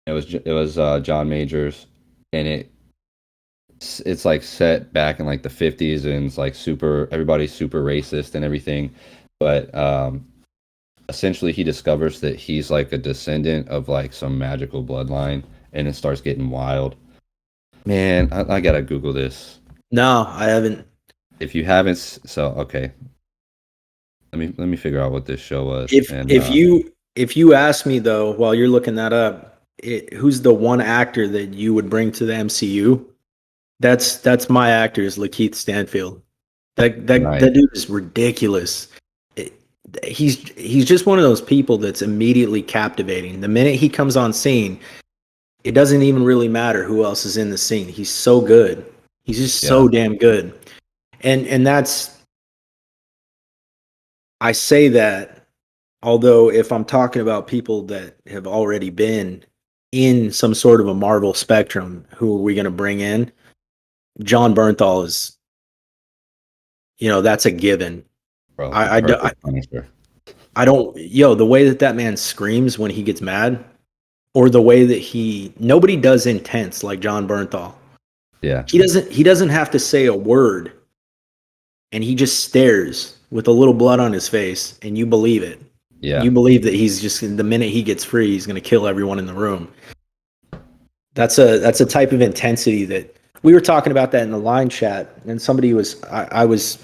Speaker 2: It was John Majors, and it's like set back in like the 50s, and it's like super everybody's super racist and everything. But essentially he discovers that he's like a descendant of like some magical bloodline, and it starts getting wild. Man, I gotta Google this.
Speaker 1: No, I haven't.
Speaker 2: If you haven't, so okay. Let me figure out what this show was.
Speaker 1: If
Speaker 2: And
Speaker 1: if you ask me though, while you're looking that up, who's the one actor that you would bring to the MCU? That's my actor is Lakeith Stanfield.
Speaker 2: nice.
Speaker 1: That dude is ridiculous. It- he's just one of those people that's immediately captivating. The minute he comes on scene, it doesn't even really matter who else is in the scene. He's so good. He's just
Speaker 2: Yeah.
Speaker 1: so damn good. And that's, I say that, although if I'm talking about people that have already been in some sort of a Marvel spectrum, who are we going to bring in? John Bernthal is, that's a given.
Speaker 2: Bro, the
Speaker 1: I, I, do- I,
Speaker 2: perfect Punisher.
Speaker 1: I don't, the way that man screams when he gets mad, or the way that nobody does intense like John Bernthal.
Speaker 2: Yeah.
Speaker 1: He doesn't have to say a word, and he just stares with a little blood on his face, and you believe it.
Speaker 2: Yeah.
Speaker 1: You believe that he's just, the minute he gets free, he's going to kill everyone in the room. That's a type of intensity that we were talking about that in the line chat, and somebody was, I was,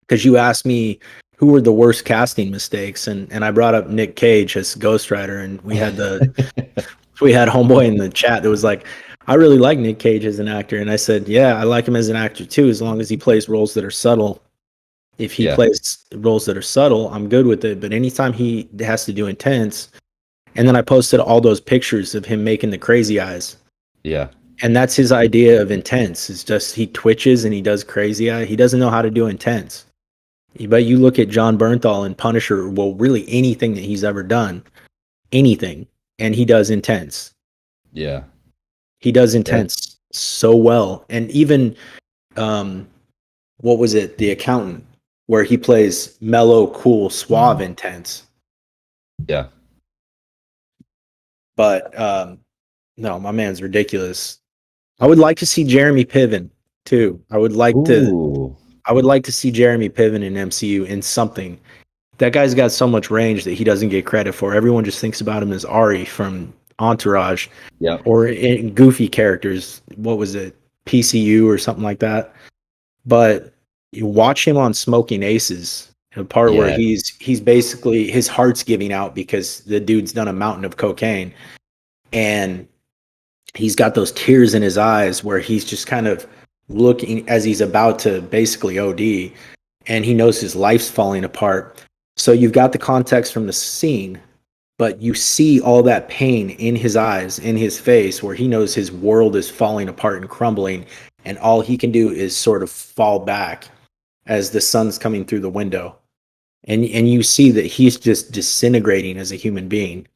Speaker 1: because you asked me who were the worst casting mistakes, and I brought up Nick Cage as Ghost Rider, and we had homeboy in the chat that was like, I really like Nick Cage as an actor, and I said, yeah, I like him as an actor too, as long as he plays roles that are subtle. If he
Speaker 2: Yeah.
Speaker 1: plays roles that are subtle, I'm good with it. But anytime he has to do intense, and then I posted all those pictures of him making the crazy eyes.
Speaker 2: Yeah.
Speaker 1: And that's his idea of intense. It's just he twitches and he does crazy eye. He doesn't know how to do intense. But you look at John Bernthal and Punisher, well, really anything that he's ever done, anything, and he does intense.
Speaker 2: Yeah.
Speaker 1: He does
Speaker 2: Yeah.
Speaker 1: intense so well. And even what was it? The Accountant, where he plays mellow, cool, suave, intense.
Speaker 2: Yeah.
Speaker 1: But no, my man's ridiculous. I would like to see Jeremy Piven too.
Speaker 2: Ooh.
Speaker 1: I would like to see Jeremy Piven in MCU in something. That guy's got so much range that he doesn't get credit for. Everyone just thinks about him as Ari from Entourage
Speaker 2: Yep.
Speaker 1: or in goofy characters. What was it? PCU or something like that. But you watch him on Smoking Aces, a part where
Speaker 2: Yeah.
Speaker 1: he's basically, his heart's giving out because the dude's done a mountain of cocaine, and he's got those tears in his eyes where he's just kind of looking as he's about to basically OD, and he knows his life's falling apart. So you've got the context from the scene, but you see all that pain in his eyes, in his face, where he knows his world is falling apart and crumbling, and all he can do is sort of fall back as the sun's coming through the window. And you see that he's just disintegrating as a human being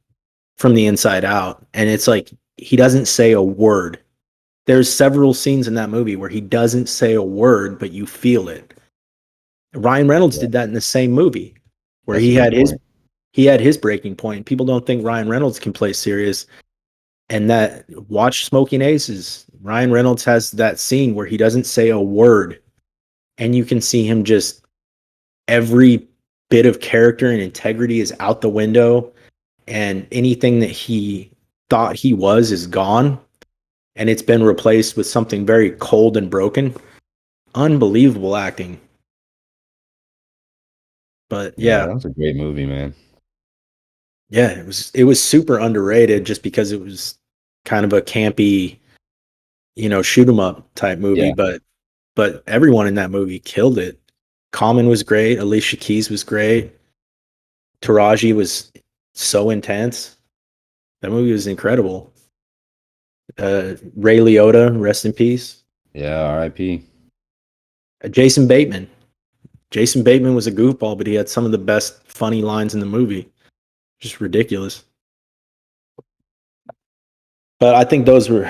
Speaker 1: from the inside out. And it's like he doesn't say a word. There's several scenes in that movie where he doesn't say a word, but you feel it. Ryan Reynolds
Speaker 2: Yeah.
Speaker 1: did that in the same movie where
Speaker 2: That's a good point.
Speaker 1: he had his breaking point. People don't think Ryan Reynolds can play serious. And that, watch Smoking Aces. Ryan Reynolds has that scene where he doesn't say a word, and you can see him just, every bit of character and integrity is out the window, and anything that he thought he was is gone, and it's been replaced with something very cold and broken. Unbelievable acting. But
Speaker 2: Yeah,
Speaker 1: yeah,
Speaker 2: that was a great movie, man.
Speaker 1: yeah, it was super underrated just because it was kind of a campy, shoot 'em up type movie,
Speaker 2: Yeah.
Speaker 1: but everyone in that movie killed it. Common was great, Alicia Keys was great, Taraji was so intense. That movie was incredible. Ray Liotta, rest in peace.
Speaker 2: Yeah, R.I.P.
Speaker 1: Jason Bateman. Jason Bateman was a goofball, but he had some of the best funny lines in the movie. Just ridiculous. But I think those are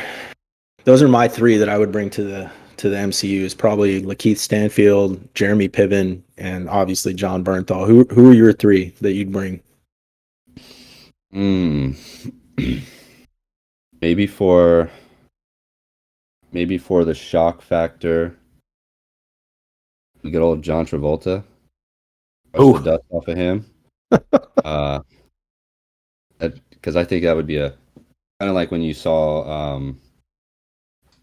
Speaker 1: my three that I would bring to the MCU. Is probably Lakeith Stanfield, Jeremy Piven, and obviously John Bernthal. Who are your three that you'd bring?
Speaker 2: Mm. maybe for maybe for the shock factor, we get old John Travolta. Brush the
Speaker 1: Oh,
Speaker 2: dust off of him. Uh, because I think that would be a kind of like when you saw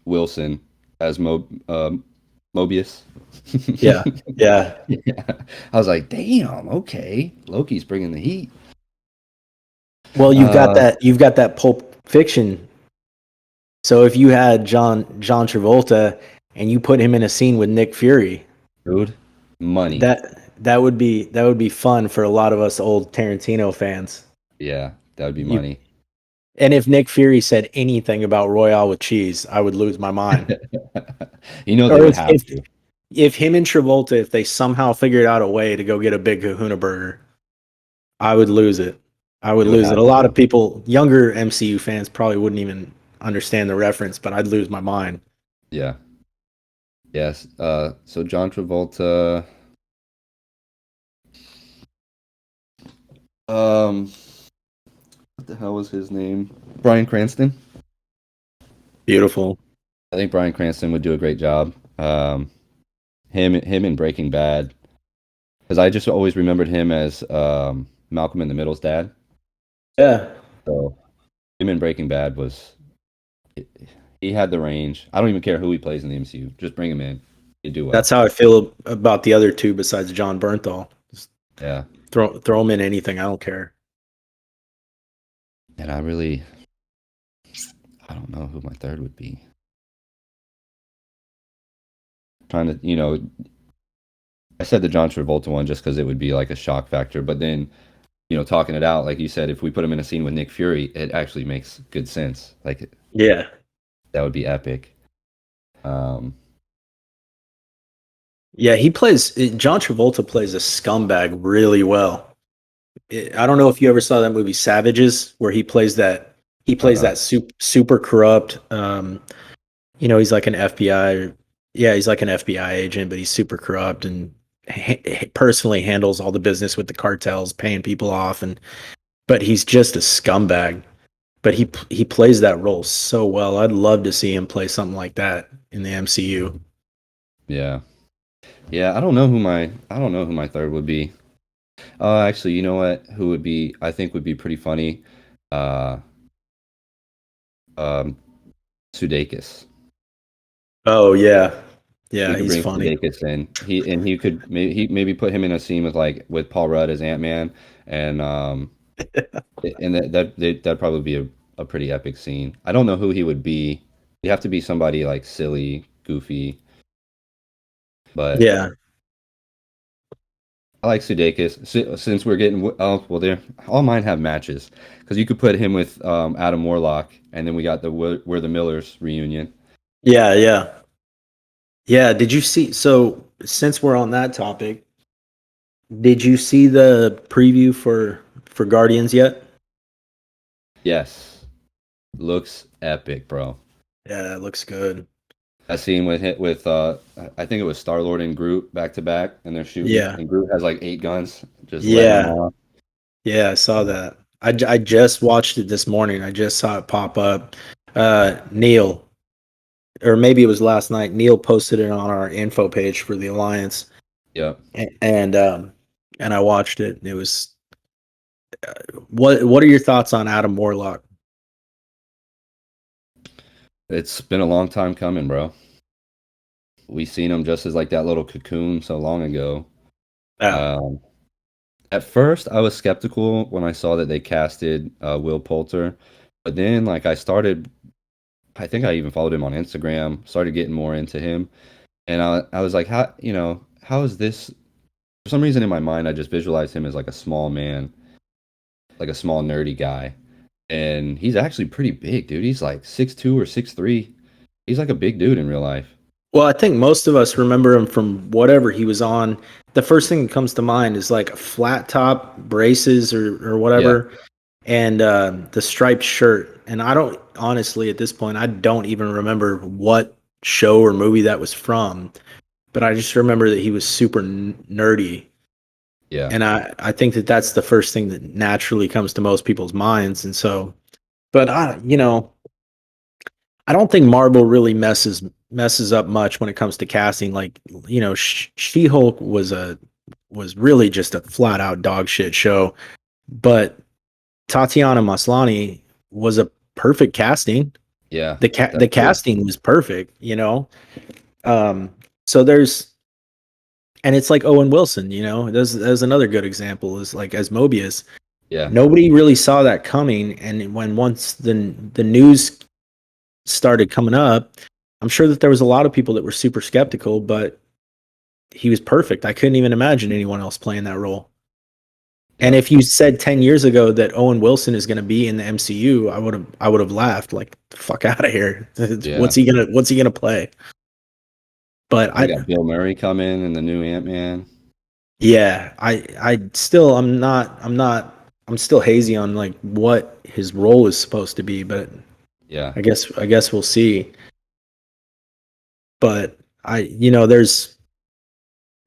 Speaker 2: Wilson as Mobius.
Speaker 1: yeah, yeah.
Speaker 2: Yeah. I was like, damn, okay, Loki's bringing the heat.
Speaker 1: Well,
Speaker 2: Uh,
Speaker 1: you've got that Pulp Fiction. So if you had John Travolta and you put him in a scene with Nick Fury,
Speaker 2: dude, money.
Speaker 1: that would be fun for a lot of us old Tarantino fans.
Speaker 2: Yeah, that would be
Speaker 1: You
Speaker 2: money.
Speaker 1: And if Nick Fury said anything about Royale with cheese, I would lose my mind.
Speaker 2: You know they
Speaker 1: Or
Speaker 2: would have to.
Speaker 1: if him and Travolta, if they somehow figured out a way to go get a big Kahuna burger, I would lose it. I would
Speaker 2: They would
Speaker 1: lose it.
Speaker 2: have
Speaker 1: A lot
Speaker 2: to.
Speaker 1: of people, younger MCU fans, probably wouldn't even understand the reference, but I'd lose my mind.
Speaker 2: Yeah. Yes. So John Travolta. Um, what the hell was his name? Bryan Cranston.
Speaker 1: Beautiful.
Speaker 2: I think Bryan Cranston would do a great job. Him in Breaking Bad, because I just always remembered him as Malcolm in the Middle's dad.
Speaker 1: Yeah.
Speaker 2: So him in Breaking Bad was he had the range. I don't even care who he plays in the MCU. Just bring him in. He'd do well.
Speaker 1: That's how I feel about the other two besides John Bernthal. Just
Speaker 2: Yeah.
Speaker 1: throw him in anything. I don't care.
Speaker 2: And I don't know who my third would be. Trying to, I said the John Travolta one just because it would be like a shock factor. But then, talking it out, like you said, if we put him in a scene with Nick Fury, it actually makes good sense. Like
Speaker 1: Yeah.
Speaker 2: that would be epic.
Speaker 1: Yeah, John Travolta plays a scumbag really well. I don't know if you ever saw that movie Savages, where he plays
Speaker 2: Uh,
Speaker 1: that super corrupt. He's like an FBI. Yeah, he's like an FBI agent, but he's super corrupt and personally handles all the business with the cartels, paying people off, but he's just a scumbag. But he plays that role so well. I'd love to see him play something like that in the MCU.
Speaker 2: yeah, yeah. I don't know who my third would be. Actually, you know what? Who would be? I think would be pretty funny. Uh, um, Sudeikis.
Speaker 1: Oh yeah, yeah,
Speaker 2: We could
Speaker 1: he's
Speaker 2: bring
Speaker 1: funny.
Speaker 2: Sudeikis in. He could maybe put him in a scene with Paul Rudd as Ant-Man, and that'd probably be a pretty epic scene. I don't know who he would be. He'd have to be somebody like silly, goofy, but
Speaker 1: Yeah,
Speaker 2: I like Sudeikis. Since we're getting oh well, there all mine have matches because you could put him with Adam Warlock, and then we got the We're the Millers reunion.
Speaker 1: yeah, yeah, yeah. Did you see? So since we're on that topic, did you see the preview for Guardians yet?
Speaker 2: Yes, looks epic, bro.
Speaker 1: Yeah, that looks good.
Speaker 2: That scene with I think it was Star Lord and Groot back to back, and they're shooting,
Speaker 1: Yeah,
Speaker 2: and Groot has like 8 guns, just letting them
Speaker 1: yeah,
Speaker 2: off.
Speaker 1: yeah. I saw that. I just watched it this morning. I just saw it pop up. Neil, or maybe it was last night. Neil posted it on our info page for the Alliance,
Speaker 2: Yep.
Speaker 1: and I watched it. It was what are your thoughts on Adam Warlock?
Speaker 2: It's been a long time coming, bro. We seen him just as like that little cocoon so long ago.
Speaker 1: Yeah,
Speaker 2: Um, at first, I was skeptical when I saw that they casted Will Poulter, but then like I think I even followed him on Instagram, started getting more into him, and I was like, how is this? For some reason in my mind, I just visualized him as like a small man, like a small nerdy guy, and he's actually pretty big, dude. He's like 6'2" or 6'3". He's like a big dude in real life.
Speaker 1: well, I think most of us remember him from whatever he was on. The first thing that comes to mind is like a flat top, braces, or
Speaker 2: Yeah,
Speaker 1: whatever, and the striped shirt. And I don't honestly at this point, I don't even remember what show or movie that was from, but I just remember that he was super nerdy.
Speaker 2: yeah,
Speaker 1: And I think that that's the first thing that naturally comes to most people's minds. And so, but I don't think Marvel really messes up much when it comes to casting. Like, She-Hulk was really just a flat out dog shit show, but Tatiana Maslany was a perfect casting.
Speaker 2: yeah.
Speaker 1: The
Speaker 2: That's true.
Speaker 1: casting was perfect, you know. Um, so and it's like Owen Wilson, There's another good example is like as Mobius.
Speaker 2: Yeah,
Speaker 1: Nobody really saw that coming, and once the news started coming up, I'm sure that there was a lot of people that were super skeptical, but he was perfect. I couldn't even imagine anyone else playing that role. And
Speaker 2: Yep.
Speaker 1: if you said 10 years ago that Owen Wilson is going to be in the MCU, I would have laughed like the fuck out of here.
Speaker 2: Yeah.
Speaker 1: What's he going to play? But
Speaker 2: And we got Bill Murray coming and the new Ant-Man.
Speaker 1: yeah, I'm still hazy on like what his role is supposed to be, but
Speaker 2: Yeah.
Speaker 1: I guess we'll see. But there's,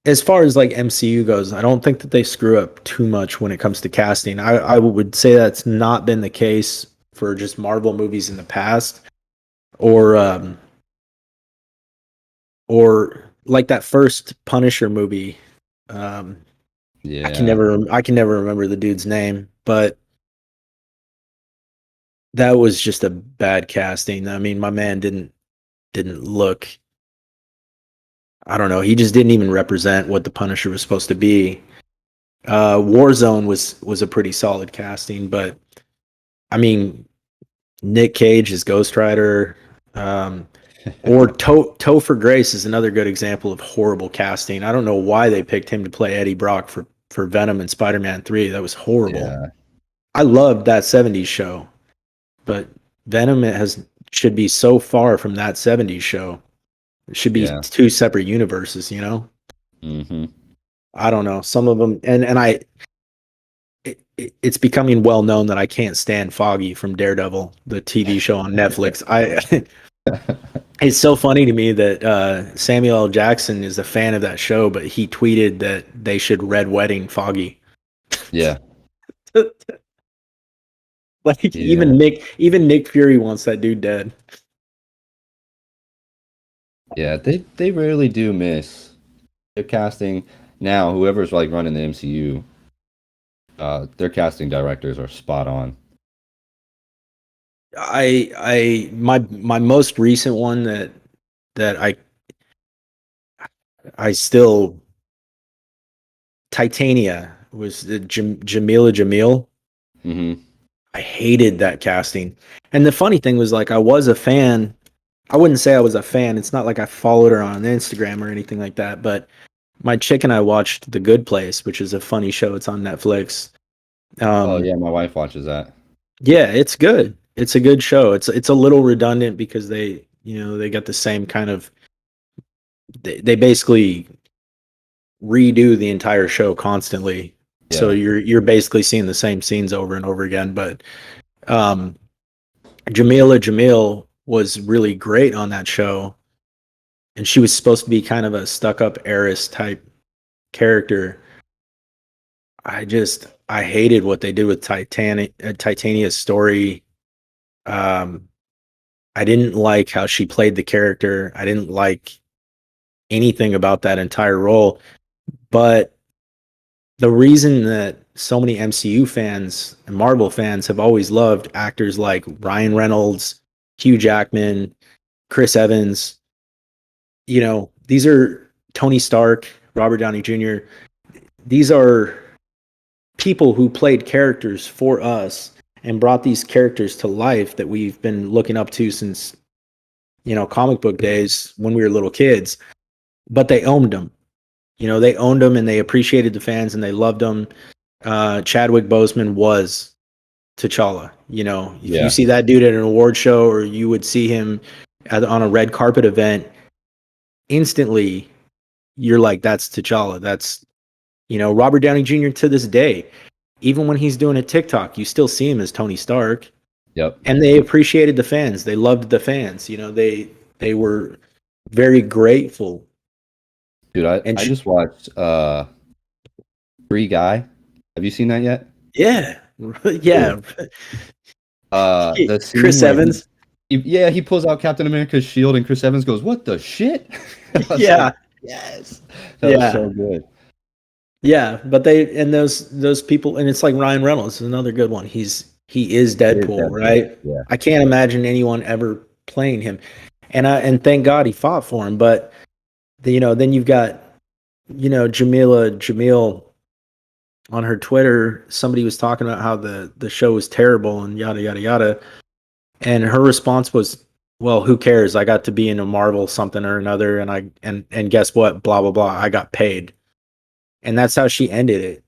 Speaker 1: as far as like MCU goes, I don't think that they screw up too much when it comes to casting. I would say that's not been the case for just Marvel movies in the past, or or like that first Punisher movie. Um,
Speaker 2: Yeah.
Speaker 1: I can never remember the dude's name, but that was just a bad casting. I mean, my man didn't look. I don't know. He just didn't even represent what the Punisher was supposed to be. Warzone was a pretty solid casting, but I mean, Nick Cage is Ghost Rider, or Topher Grace is another good example of horrible casting. I don't know why they picked him to play Eddie Brock for Venom and Spider-Man 3. That was horrible.
Speaker 2: Yeah.
Speaker 1: I loved that 70s show, but Venom should be so far from that 70s show. It should be
Speaker 2: Yeah.
Speaker 1: two separate universes, you know?
Speaker 2: Mm-hmm.
Speaker 1: I don't know. Some of them, and it's becoming well known that I can't stand Foggy from Daredevil, the TV show on Netflix. It's so funny to me that Samuel L. Jackson is a fan of that show, but he tweeted that they should red wedding Foggy.
Speaker 2: Yeah.
Speaker 1: Like
Speaker 2: Yeah.
Speaker 1: even Nick Fury wants that dude dead.
Speaker 2: Yeah. They really do miss. They're casting now, whoever's like running the MCU, their casting directors are spot on.
Speaker 1: My most recent one that I still Titania was the Jamila Jamil.
Speaker 2: Mm-hmm.
Speaker 1: I hated that casting. And the funny thing was, like, I was a fan. I wouldn't say I was a fan. It's not like I followed her on Instagram or anything like that. But my chick and I watched The Good Place, which is a funny show. It's on Netflix.
Speaker 2: Oh
Speaker 1: Um,
Speaker 2: yeah, my wife watches that.
Speaker 1: yeah, it's good. It's a good show. It's a little redundant because they got the same kind of. They basically redo the entire show constantly. So
Speaker 2: Yeah.
Speaker 1: you're basically seeing the same scenes over and over again. But um, Jamila Jamil was really great on that show, and she was supposed to be kind of a stuck-up heiress type character. I hated what they did with Titania's story. Um, I didn't like how she played the character. I didn't like anything about that entire role. But the reason that so many MCU fans and Marvel fans have always loved actors like Ryan Reynolds, Hugh Jackman, Chris Evans, these are Tony Stark, Robert Downey Jr. These are people who played characters for us and brought these characters to life that we've been looking up to since, comic book days when we were little kids. But they owned them. They owned them and they appreciated the fans and they loved them. Chadwick Boseman was T'Challa. If you
Speaker 2: Yeah.
Speaker 1: see that dude at an award show or you would see him on a red carpet event, instantly you're like, that's T'Challa. That's, Robert Downey Jr. to this day. Even when he's doing a TikTok, you still see him as Tony Stark.
Speaker 2: Yep.
Speaker 1: And they appreciated the fans. They loved the fans. They were very grateful.
Speaker 2: Dude, I,
Speaker 1: And
Speaker 2: I just watched Free Guy. Have you seen that yet?
Speaker 1: yeah, yeah.
Speaker 2: Dude, the
Speaker 1: Chris
Speaker 2: scene where
Speaker 1: Evans.
Speaker 2: he pulls out Captain America's shield and Chris Evans goes, "What the shit?" I was
Speaker 1: Yeah,
Speaker 2: like, "Yes." That was
Speaker 1: yeah,
Speaker 2: so good.
Speaker 1: yeah. But those people, and it's like Ryan Reynolds is another good one. He is
Speaker 2: It is
Speaker 1: Deadpool,
Speaker 2: Deadpool.
Speaker 1: right?
Speaker 2: Yeah.
Speaker 1: I can't imagine anyone ever playing him, and thank God he fought for him. But then you've got Jamila Jamil on her Twitter. Somebody was talking about how the show was terrible and yada yada yada, and her response was, "Well, who cares? I got to be in a Marvel something or another, and guess what? Blah blah blah. I got paid." And that's how she ended it.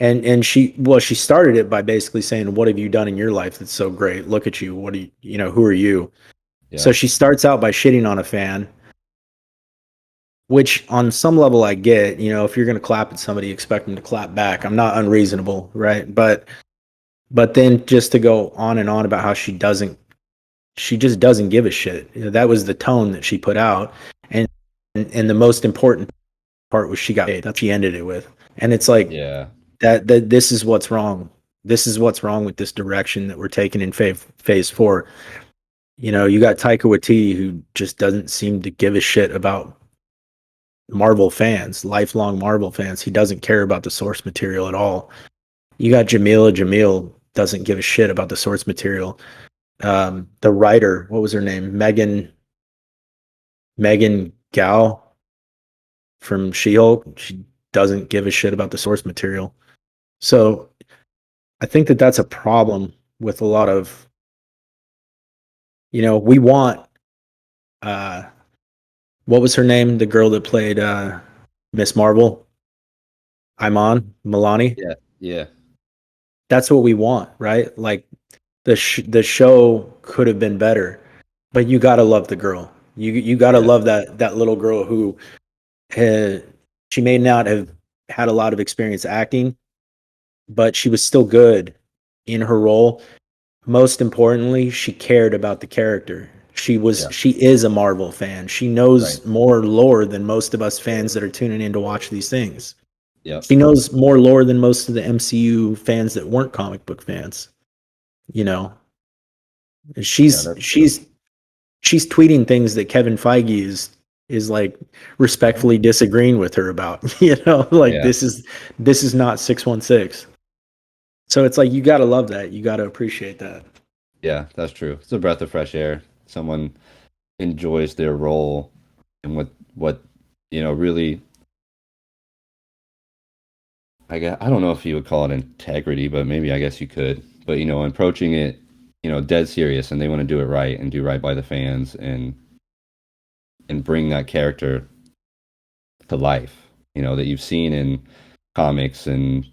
Speaker 1: And she started it by basically saying, "What have you done in your life that's so great? Look at you. What do you know? Who are you?"
Speaker 2: Yeah.
Speaker 1: So she starts out by shitting on a fan, which on some level I get. You know, if you're gonna clap at somebody, expect them to clap back. I'm not unreasonable, right? But then just to go on and on about how she just doesn't give a shit. You know, that was the tone that she put out, and and the most important part was she got paid. That's what she ended it with, and it's like
Speaker 2: Yeah.
Speaker 1: that this is what's wrong. This is what's wrong with this direction that we're taking in phase four. You know, you got Taika Waititi who just doesn't seem to give a shit about Marvel fans, lifelong Marvel fans. He doesn't care about the source material at all. You got Jamil doesn't give a shit about the source material. The writer, what was her name? Megan Gao from She-Hulk. She doesn't give a shit about the source material. So I think that that's a problem with a lot of, you know, we want uh what was her name? The girl that played Miss Marvel, Iman Milani.
Speaker 2: Yeah. Yeah.
Speaker 1: That's what we want, right? Like the show could have been better, but you gotta love the girl. You gotta
Speaker 2: Yeah.
Speaker 1: love that little girl who had, she may not have had a lot of experience acting, but she was still good in her role. Most importantly, she cared about the character.
Speaker 2: Yeah.
Speaker 1: She is a Marvel fan. She
Speaker 2: Right.
Speaker 1: knows more lore than most of us fans that are tuning in to watch these things.
Speaker 2: Yep.
Speaker 1: She knows more lore than most of the MCU fans that weren't comic book fans. You know,
Speaker 2: Yeah, that's true.
Speaker 1: she's tweeting things that Kevin Feige is like respectfully disagreeing with her about. You know, like
Speaker 2: Yeah.
Speaker 1: this is not 616. So it's like you got to love that. You got to appreciate that.
Speaker 2: Yeah, that's true. It's a breath of fresh air. Someone enjoys their role and what really I don't know if you would call it integrity, but maybe I guess you could. But approaching it, dead serious and they want to do it right and do right by the fans and bring that character to life, that you've seen in comics and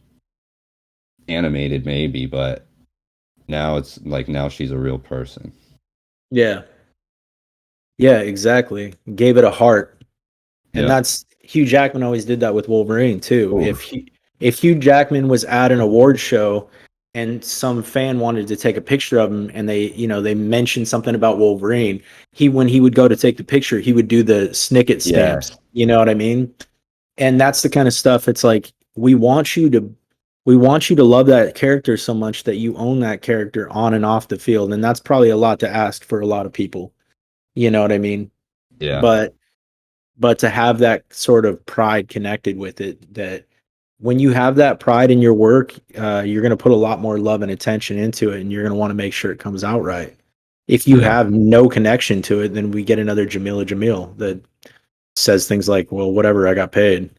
Speaker 2: animated maybe, but now it's like now she's a real person.
Speaker 1: Yeah. Yeah, exactly. Gave it a heart. And
Speaker 2: Yeah.
Speaker 1: that's Hugh Jackman always did that with Wolverine too.
Speaker 2: Oh,
Speaker 1: If Hugh Jackman was at an award show and some fan wanted to take a picture of him and they mentioned something about Wolverine, when he would go to take the picture, he would do the Snicket
Speaker 2: yeah.
Speaker 1: stamps. You know what I mean? And that's the kind of stuff it's like we want you to love that character so much that you own that character on and off the field. And that's probably a lot to ask for a lot of people. You know what I mean?
Speaker 2: Yeah.
Speaker 1: But to have that sort of pride connected with it, that when you have that pride in your work, you're going to put a lot more love and attention into it, and you're going to want to make sure it comes out right. If you
Speaker 2: Yeah.
Speaker 1: have no connection to it, then we get another Jamil that says things like, "Well, whatever, I got paid."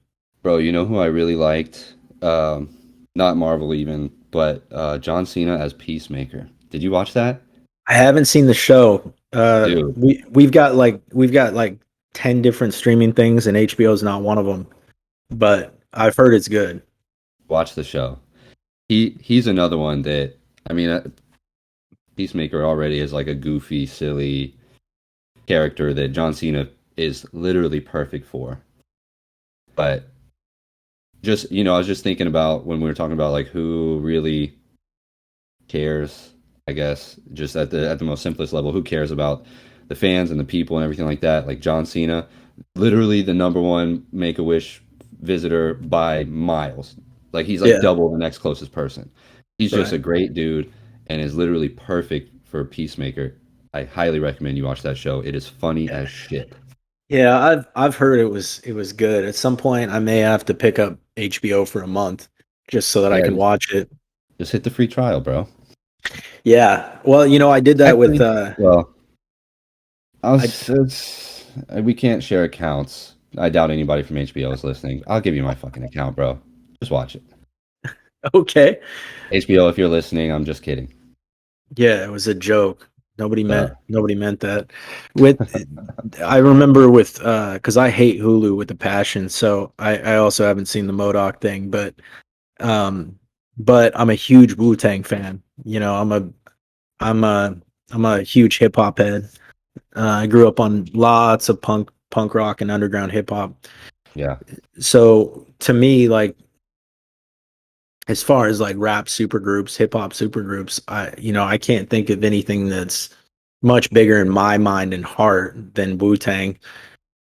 Speaker 2: Bro, you know who I really liked? Um, Not Marvel even, but John Cena as Peacemaker. Did you watch that?
Speaker 1: I haven't seen the show.
Speaker 2: Dude,
Speaker 1: We've got like 10 different streaming things, and HBO is not one of them. But I've heard it's good.
Speaker 2: watch the show. He's another one that I mean, Peacemaker already is like a goofy, silly character that John Cena is literally perfect for. But just, I was just thinking about when we were talking about like who really cares, I guess, just at the most simplest level, who cares about the fans and the people and everything like that? Like John Cena, literally the number one Make-A-Wish visitor by miles. Like he's like
Speaker 1: Yeah,
Speaker 2: double the next closest person. He's just a
Speaker 1: right.
Speaker 2: great dude and is literally perfect for Peacemaker. I highly recommend you watch that show. It is funny as shit.
Speaker 1: Yeah, I've heard it was good. At some point, I may have to pick up HBO for a month just so that I
Speaker 2: Yeah,
Speaker 1: can watch it.
Speaker 2: just hit the free trial, bro.
Speaker 1: Yeah. Well, I did that with
Speaker 2: Actually, well,
Speaker 1: I
Speaker 2: we can't share accounts. I doubt anybody from HBO is listening. I'll give you my fucking account, bro. Just watch it.
Speaker 1: okay.
Speaker 2: HBO, if you're listening, I'm just kidding.
Speaker 1: Yeah, it was a joke.
Speaker 2: Uh,
Speaker 1: Nobody meant that. With I remember with because I hate Hulu with a passion, so I also haven't seen the Modoc thing, but But I'm a huge Wu-Tang fan. You know, I'm a I'm a huge hip hop head. I grew up on lots of punk rock and underground hip hop.
Speaker 2: Yeah.
Speaker 1: So to me, like as far as like rap supergroups, hip hop supergroups, I can't think of anything that's much bigger in my mind and heart than Wu-Tang.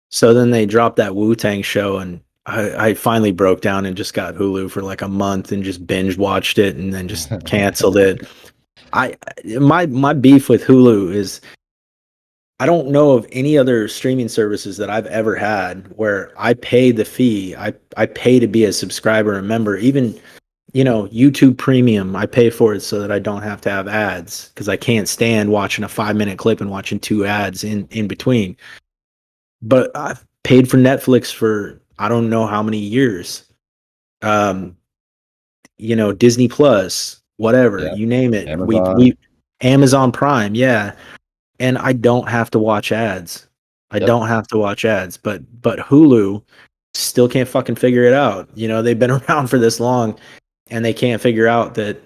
Speaker 1: So then they dropped that Wu-Tang show, and I finally broke down and just got Hulu for like a month and just binge watched it and then just canceled it. I my beef with Hulu is I don't know of any other streaming services that I've ever had where I pay the fee. I pay to be a subscriber and member. Even, YouTube Premium, I pay for it so that I don't have to have ads because I can't stand watching a 5 minute clip and watching two ads in between. But I've paid for Netflix for I don't know how many years. Um, Disney Plus, whatever,
Speaker 2: Yeah.
Speaker 1: you name it.
Speaker 2: Amazon.
Speaker 1: We Amazon Prime, yeah. And I don't have to watch ads. I
Speaker 2: Yep.
Speaker 1: don't have to watch ads, but Hulu still can't fucking figure it out. They've been around for this long and they can't figure out that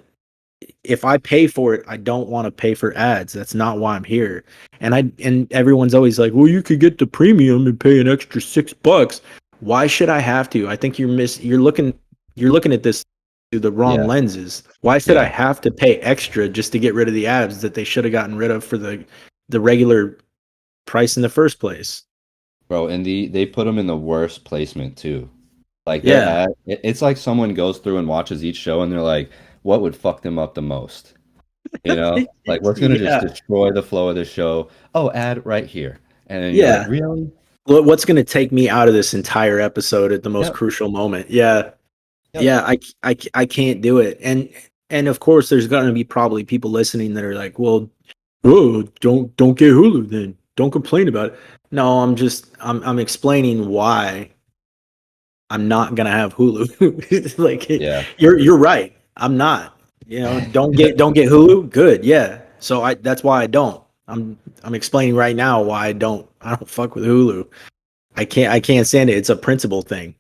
Speaker 1: if I pay for it, I don't want to pay for ads. That's not why I'm here. And everyone's always like, "Well, you could get the premium and pay an extra $6. Why should I have to?" I think you're looking at this through the wrong
Speaker 2: Yeah.
Speaker 1: lenses. Why should I
Speaker 2: Yeah.
Speaker 1: have to pay extra just to get rid of the ads that they should have gotten rid of for the regular price in the first place?
Speaker 2: Bro, and they put them in the worst placement too. Like their
Speaker 1: Yeah.
Speaker 2: ad, it's like someone goes through and watches each show and they're like, what would fuck them up the most? You know? Like what's gonna just
Speaker 1: Yeah.
Speaker 2: destroy the flow of the show? Oh, ad right here. And then you're like,
Speaker 1: Yeah.
Speaker 2: really?
Speaker 1: What's going to take me out of this entire episode at the most
Speaker 2: Yep.
Speaker 1: crucial moment? Yeah.
Speaker 2: Yep.
Speaker 1: Yeah, I can't do it. And of course there's going to be probably people listening that are like, "Well, whoa, don't get Hulu then. Don't complain about it." No, I'm explaining why I'm not going to have Hulu. Like
Speaker 2: Yeah.
Speaker 1: you're right. I'm not. Don't get Hulu. Good. Yeah. So that's why I don't. I'm explaining right now why I don't fuck with Hulu. I can't stand it. It's a principle thing.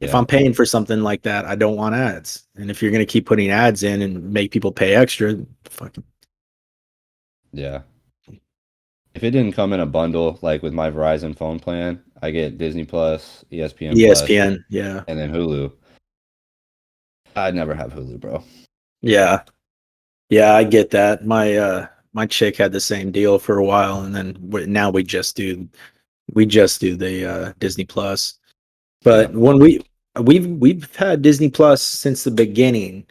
Speaker 1: If
Speaker 2: Yeah.
Speaker 1: I'm paying for something like that, I don't want ads. And if you're gonna keep putting ads in and make people pay extra, fucking
Speaker 2: Yeah. If it didn't come in a bundle, like with my Verizon phone plan, I get Disney Plus, ESPN Plus,
Speaker 1: ESPN, yeah,
Speaker 2: and then Hulu. I'd never have Hulu, bro.
Speaker 1: yeah, yeah. I get that. My chick had the same deal for a while, and then now we just do the Disney Plus.
Speaker 2: Yeah.
Speaker 1: But when we've had Disney Plus since the beginning,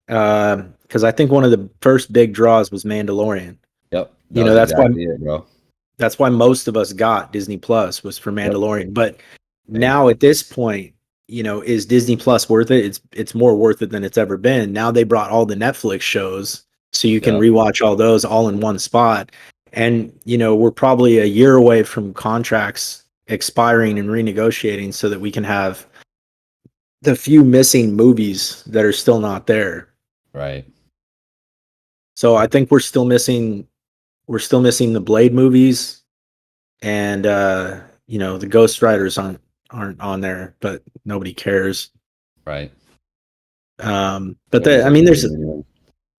Speaker 1: because I think one of the first big draws was Mandalorian.
Speaker 2: Yep. That
Speaker 1: You
Speaker 2: was
Speaker 1: know, that's why
Speaker 2: exactly it, bro.
Speaker 1: That's why most of us got Disney Plus was for
Speaker 2: Yep.
Speaker 1: Mandalorian. But
Speaker 2: Same.
Speaker 1: now at this point, is Disney Plus worth it? It's more worth it than it's ever been. Now they brought all the Netflix shows so you can
Speaker 2: Yep.
Speaker 1: rewatch all those all in one spot. And we're probably a year away from contracts expiring and renegotiating so that we can have the few missing movies that are still not there.
Speaker 2: Right.
Speaker 1: So I think we're still missing the Blade movies and the Ghost Riders aren't on there, but nobody cares.
Speaker 2: Right.
Speaker 1: But
Speaker 2: Nobody's
Speaker 1: I mean,
Speaker 2: ever
Speaker 1: there's
Speaker 2: seen anyone.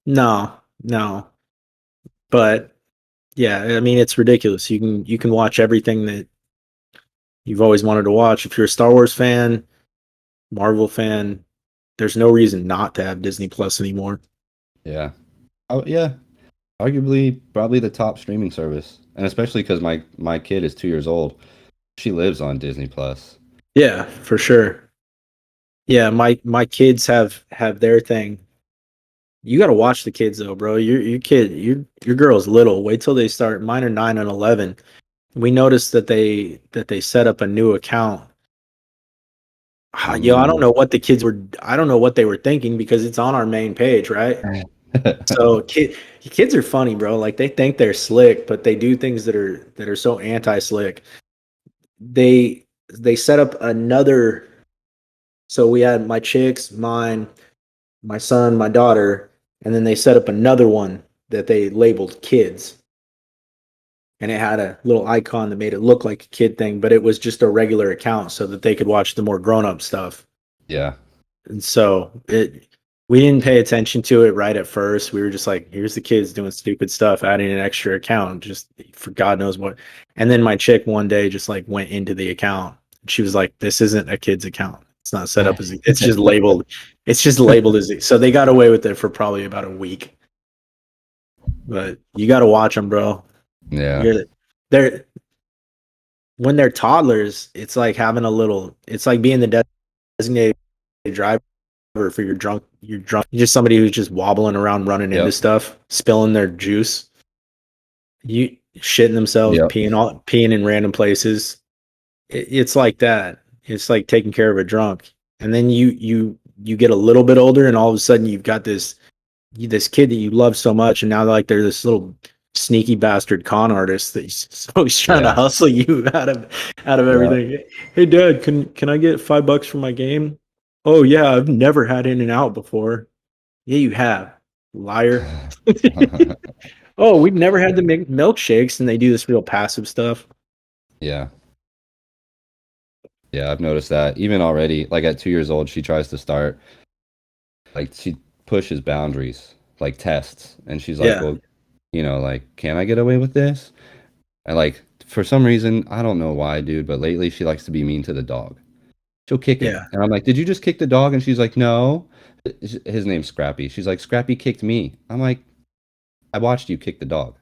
Speaker 1: no, but yeah, I mean, it's ridiculous. You can watch everything that you've always wanted to watch. If you're a Star Wars fan, Marvel fan, there's no reason not to have Disney Plus anymore.
Speaker 2: Yeah. Oh yeah. Arguably, probably the top streaming service, and especially because my kid is 2 years old. She lives on Disney Plus.
Speaker 1: Yeah, for sure. Yeah, my kids have their thing. You got to watch the kids though, bro. Your girl's little. Wait till they start. Mine are 9 and 11. We noticed that they set up a new account. Yo, I don't
Speaker 2: Mm.
Speaker 1: know what the kids were. I don't know what they were thinking because it's on our main page, right? So kids are funny, bro. Like they think they're slick, but they do things that are so anti-slick. They set up another. So we had my chicks, mine, my son, my daughter, and then they set up another one that they labeled kids. And it had a little icon that made it look like a kid thing, but it was just a regular account so that they could watch the more grown-up stuff.
Speaker 2: Yeah.
Speaker 1: And so we didn't pay attention to it right at first. We were just like, here's the kids doing stupid stuff, adding an extra account just for God knows what. And then my chick one day just like went into the account. She was like, this isn't a kid's account. It's not set up as it's just labeled. It's just labeled as so they got away with it for probably about a week. But you got to watch them, bro.
Speaker 2: Yeah.
Speaker 1: They're when they're toddlers, it's like having a little. It's like being the designated driver for you're just somebody who's just wobbling around running into
Speaker 2: Yep.
Speaker 1: stuff, spilling their juice, you shitting themselves,
Speaker 2: Yep.
Speaker 1: peeing in random places. It's like that. It's like taking care of a drunk. And then you get a little bit older and all of a sudden you've got this kid that you love so much, and now they're this little sneaky bastard con artist that he's trying to
Speaker 2: Yeah.
Speaker 1: hustle you out of
Speaker 2: Yeah.
Speaker 1: everything. Hey dad, can I get $5 for my game? Oh yeah, I've never had In and Out before. Yeah, you have, liar. Oh, we've never had the milkshakes, and they do this real passive stuff.
Speaker 2: Yeah. Yeah, I've noticed that. Even already, like at 2 years old, she tries to start, like, she pushes boundaries, like tests. And she's like,
Speaker 1: Yeah,
Speaker 2: well, like, can I get away with this? And, like, for some reason, I don't know why, dude, but lately she likes to be mean to the dog. She'll kick him.
Speaker 1: yeah,
Speaker 2: And I'm like, did you just kick the dog? And she's like, no. His name's Scrappy. She's like, Scrappy kicked me. I'm like, I watched you kick the dog.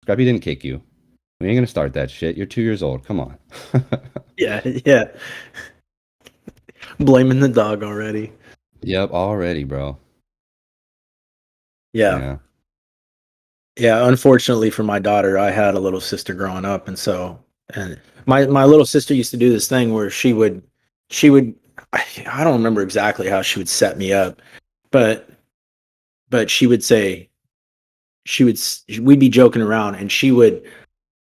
Speaker 2: Scrappy didn't kick you. We ain't gonna start that shit. You're 2 years old. Come on.
Speaker 1: yeah, yeah. Blaming the dog already.
Speaker 2: Yep, already, bro.
Speaker 1: Yeah.
Speaker 2: Yeah.
Speaker 1: Yeah, unfortunately for my daughter, I had a little sister growing up, and so and my little sister used to do this thing where she would I don't remember exactly how she would set me up, but she would say we'd be joking around, and she would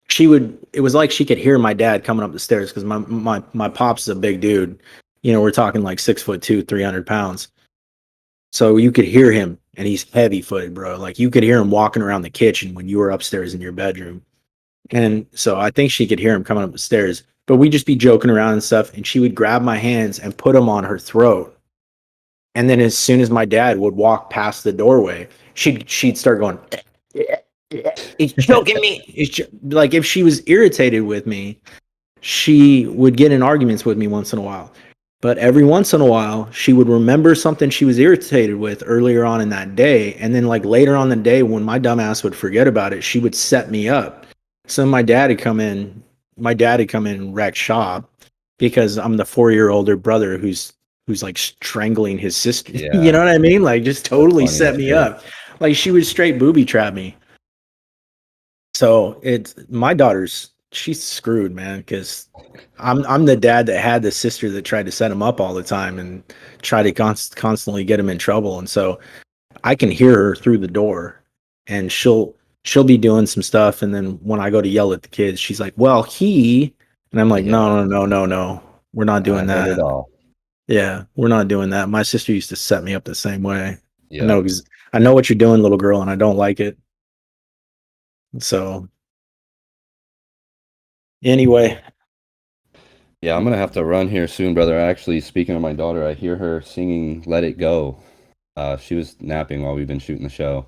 Speaker 1: it was like she could hear my dad coming up the stairs because my pops is a big dude. We're talking like 6'2", 300 pounds. So you could hear him, and he's heavy footed, bro. Like you could hear him walking around the kitchen when you were upstairs in your bedroom. And so I think she could hear him coming up the stairs, but we'd just be joking around and stuff. And she would grab my hands and put them on her throat. And then as soon as my dad would walk past the doorway, she'd start going, he's choking me. Like if she was irritated with me, she would get in arguments with me once in a while. But every once in a while, she would remember something she was irritated with earlier on in that day. And then, like later on in the day, when my dumbass would forget about it, she would set me up. So my dad had come in. My dad had come in and wreck shop because I'm the 4 year older brother who's like strangling his sister. You
Speaker 2: Yeah.
Speaker 1: know what I mean? Like just
Speaker 2: That's
Speaker 1: totally
Speaker 2: funny
Speaker 1: set
Speaker 2: as
Speaker 1: me
Speaker 2: shit.
Speaker 1: up. Like she would straight booby trap me. So it's my daughter's she's screwed, man, because I'm the dad that had the sister that tried to set him up all the time and try to constantly get him in trouble. And so I can hear her through the door, and she'll be doing some stuff, and then when I go to yell at the kids, she's like, "Well, and I'm like,
Speaker 2: Yeah.
Speaker 1: "No, no, no, no, no. We're not
Speaker 2: I
Speaker 1: doing
Speaker 2: heard it
Speaker 1: that.
Speaker 2: all.
Speaker 1: Yeah, we're not doing that." My sister used to set me up the same way. I
Speaker 2: Yep.
Speaker 1: know, 'cause I know what you're doing, little girl, and I don't like it. So anyway,
Speaker 2: Yeah, I'm gonna have to run here soon, brother. Actually, speaking of my daughter, I hear her singing "Let It Go." She was napping while we've been shooting the show,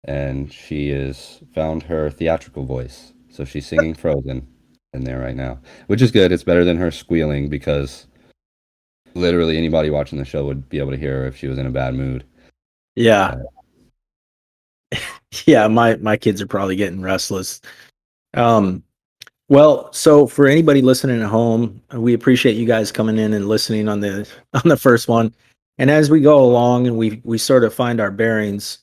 Speaker 2: and she has found her theatrical voice. So she's singing Frozen in there right now, which is good. It's better than her squealing because literally anybody watching the show would be able to hear her if she was in a bad mood.
Speaker 1: yeah,
Speaker 2: Uh,
Speaker 1: yeah, my kids are probably getting restless. Um, well, so for anybody listening at home, we appreciate you guys coming in and listening on the on the first one. And as we go along and we sort of find our bearings,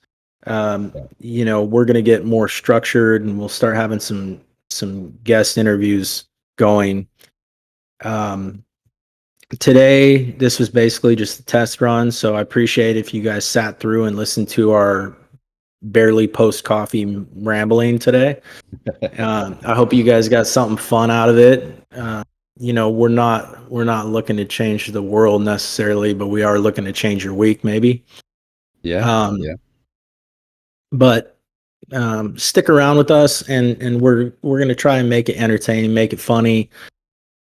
Speaker 2: yeah.
Speaker 1: we're going to get more structured, and we'll start having some guest interviews going. Um, Today, this was basically just a test run, so I appreciate if you guys sat through and listened to our barely post coffee rambling today. I hope you guys got something fun out of it. We're not looking to change the world necessarily, but we are looking to change your week, maybe.
Speaker 2: Yeah.
Speaker 1: Um,
Speaker 2: Yeah.
Speaker 1: but stick around with us, and we're gonna try and make it entertaining, make it funny,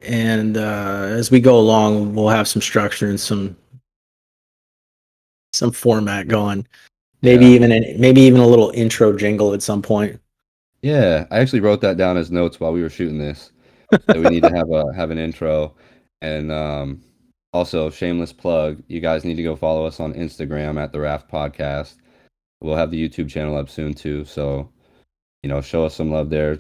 Speaker 1: and as we go along, we'll have some structure and some format going. Maybe even a little intro jingle at some point.
Speaker 2: Yeah, I actually wrote that down as notes while we were shooting this. That we need to have an intro, and also shameless plug. You guys need to go follow us on Instagram at the Raft Podcast. We'll have the YouTube channel up soon too. So show us some love there.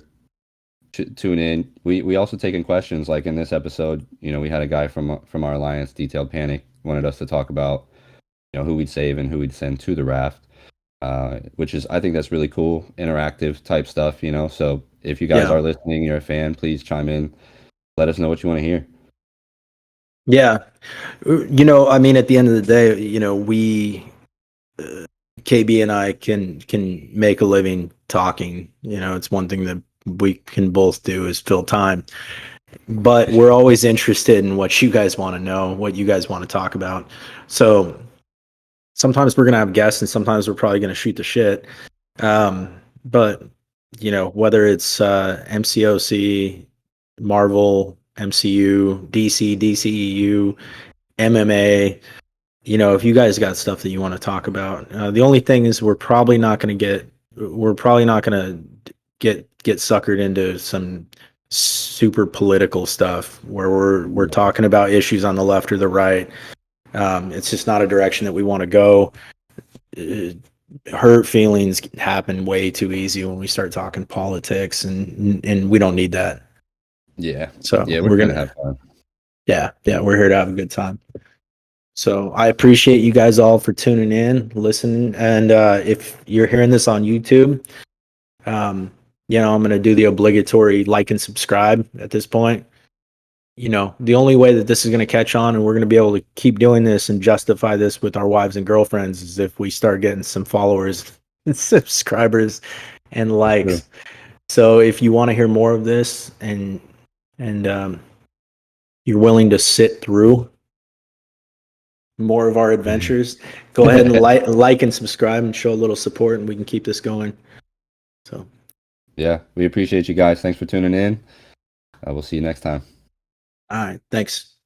Speaker 2: Tune in. We also taking questions like in this episode. We had a guy from our alliance, Detailed Panic, wanted us to talk about who we'd save and who we'd send to the raft. Which is, I think that's really cool, interactive type stuff, So if you guys are listening, you're a fan, please chime in. Let us know what you want to hear.
Speaker 1: Yeah. I mean, at the end of the day, we, KB and I can make a living talking. It's one thing that we can both do is fill time. But we're always interested in what you guys want to know, what you guys want to talk about. So sometimes we're going to have guests and sometimes we're probably going to shoot the shit. But whether it's MCOC, Marvel, MCU, DC, DCEU, MMA, if you guys got stuff that you want to talk about, the only thing is we're probably not going to get suckered into some super political stuff where we're talking about issues on the left or the right. It's just not a direction that we want to go. Hurt feelings happen way too easy when we start talking politics, and we don't need that.
Speaker 2: Yeah.
Speaker 1: So
Speaker 2: yeah, we're gonna have fun.
Speaker 1: Yeah, we're here to have a good time. So I appreciate you guys all for tuning in, listening, and if you're hearing this on YouTube, I'm going to do the obligatory like and subscribe at this point. The only way that this is going to catch on and we're going to be able to keep doing this and justify this with our wives and girlfriends is if we start getting some followers and subscribers and likes.
Speaker 2: Sure.
Speaker 1: So if you want to hear more of this and you're willing to sit through more of our adventures, go ahead and like and subscribe and show a little support, and we can keep this going. So
Speaker 2: yeah, we appreciate you guys. Thanks for tuning in. We'll see you next time.
Speaker 1: All right, thanks.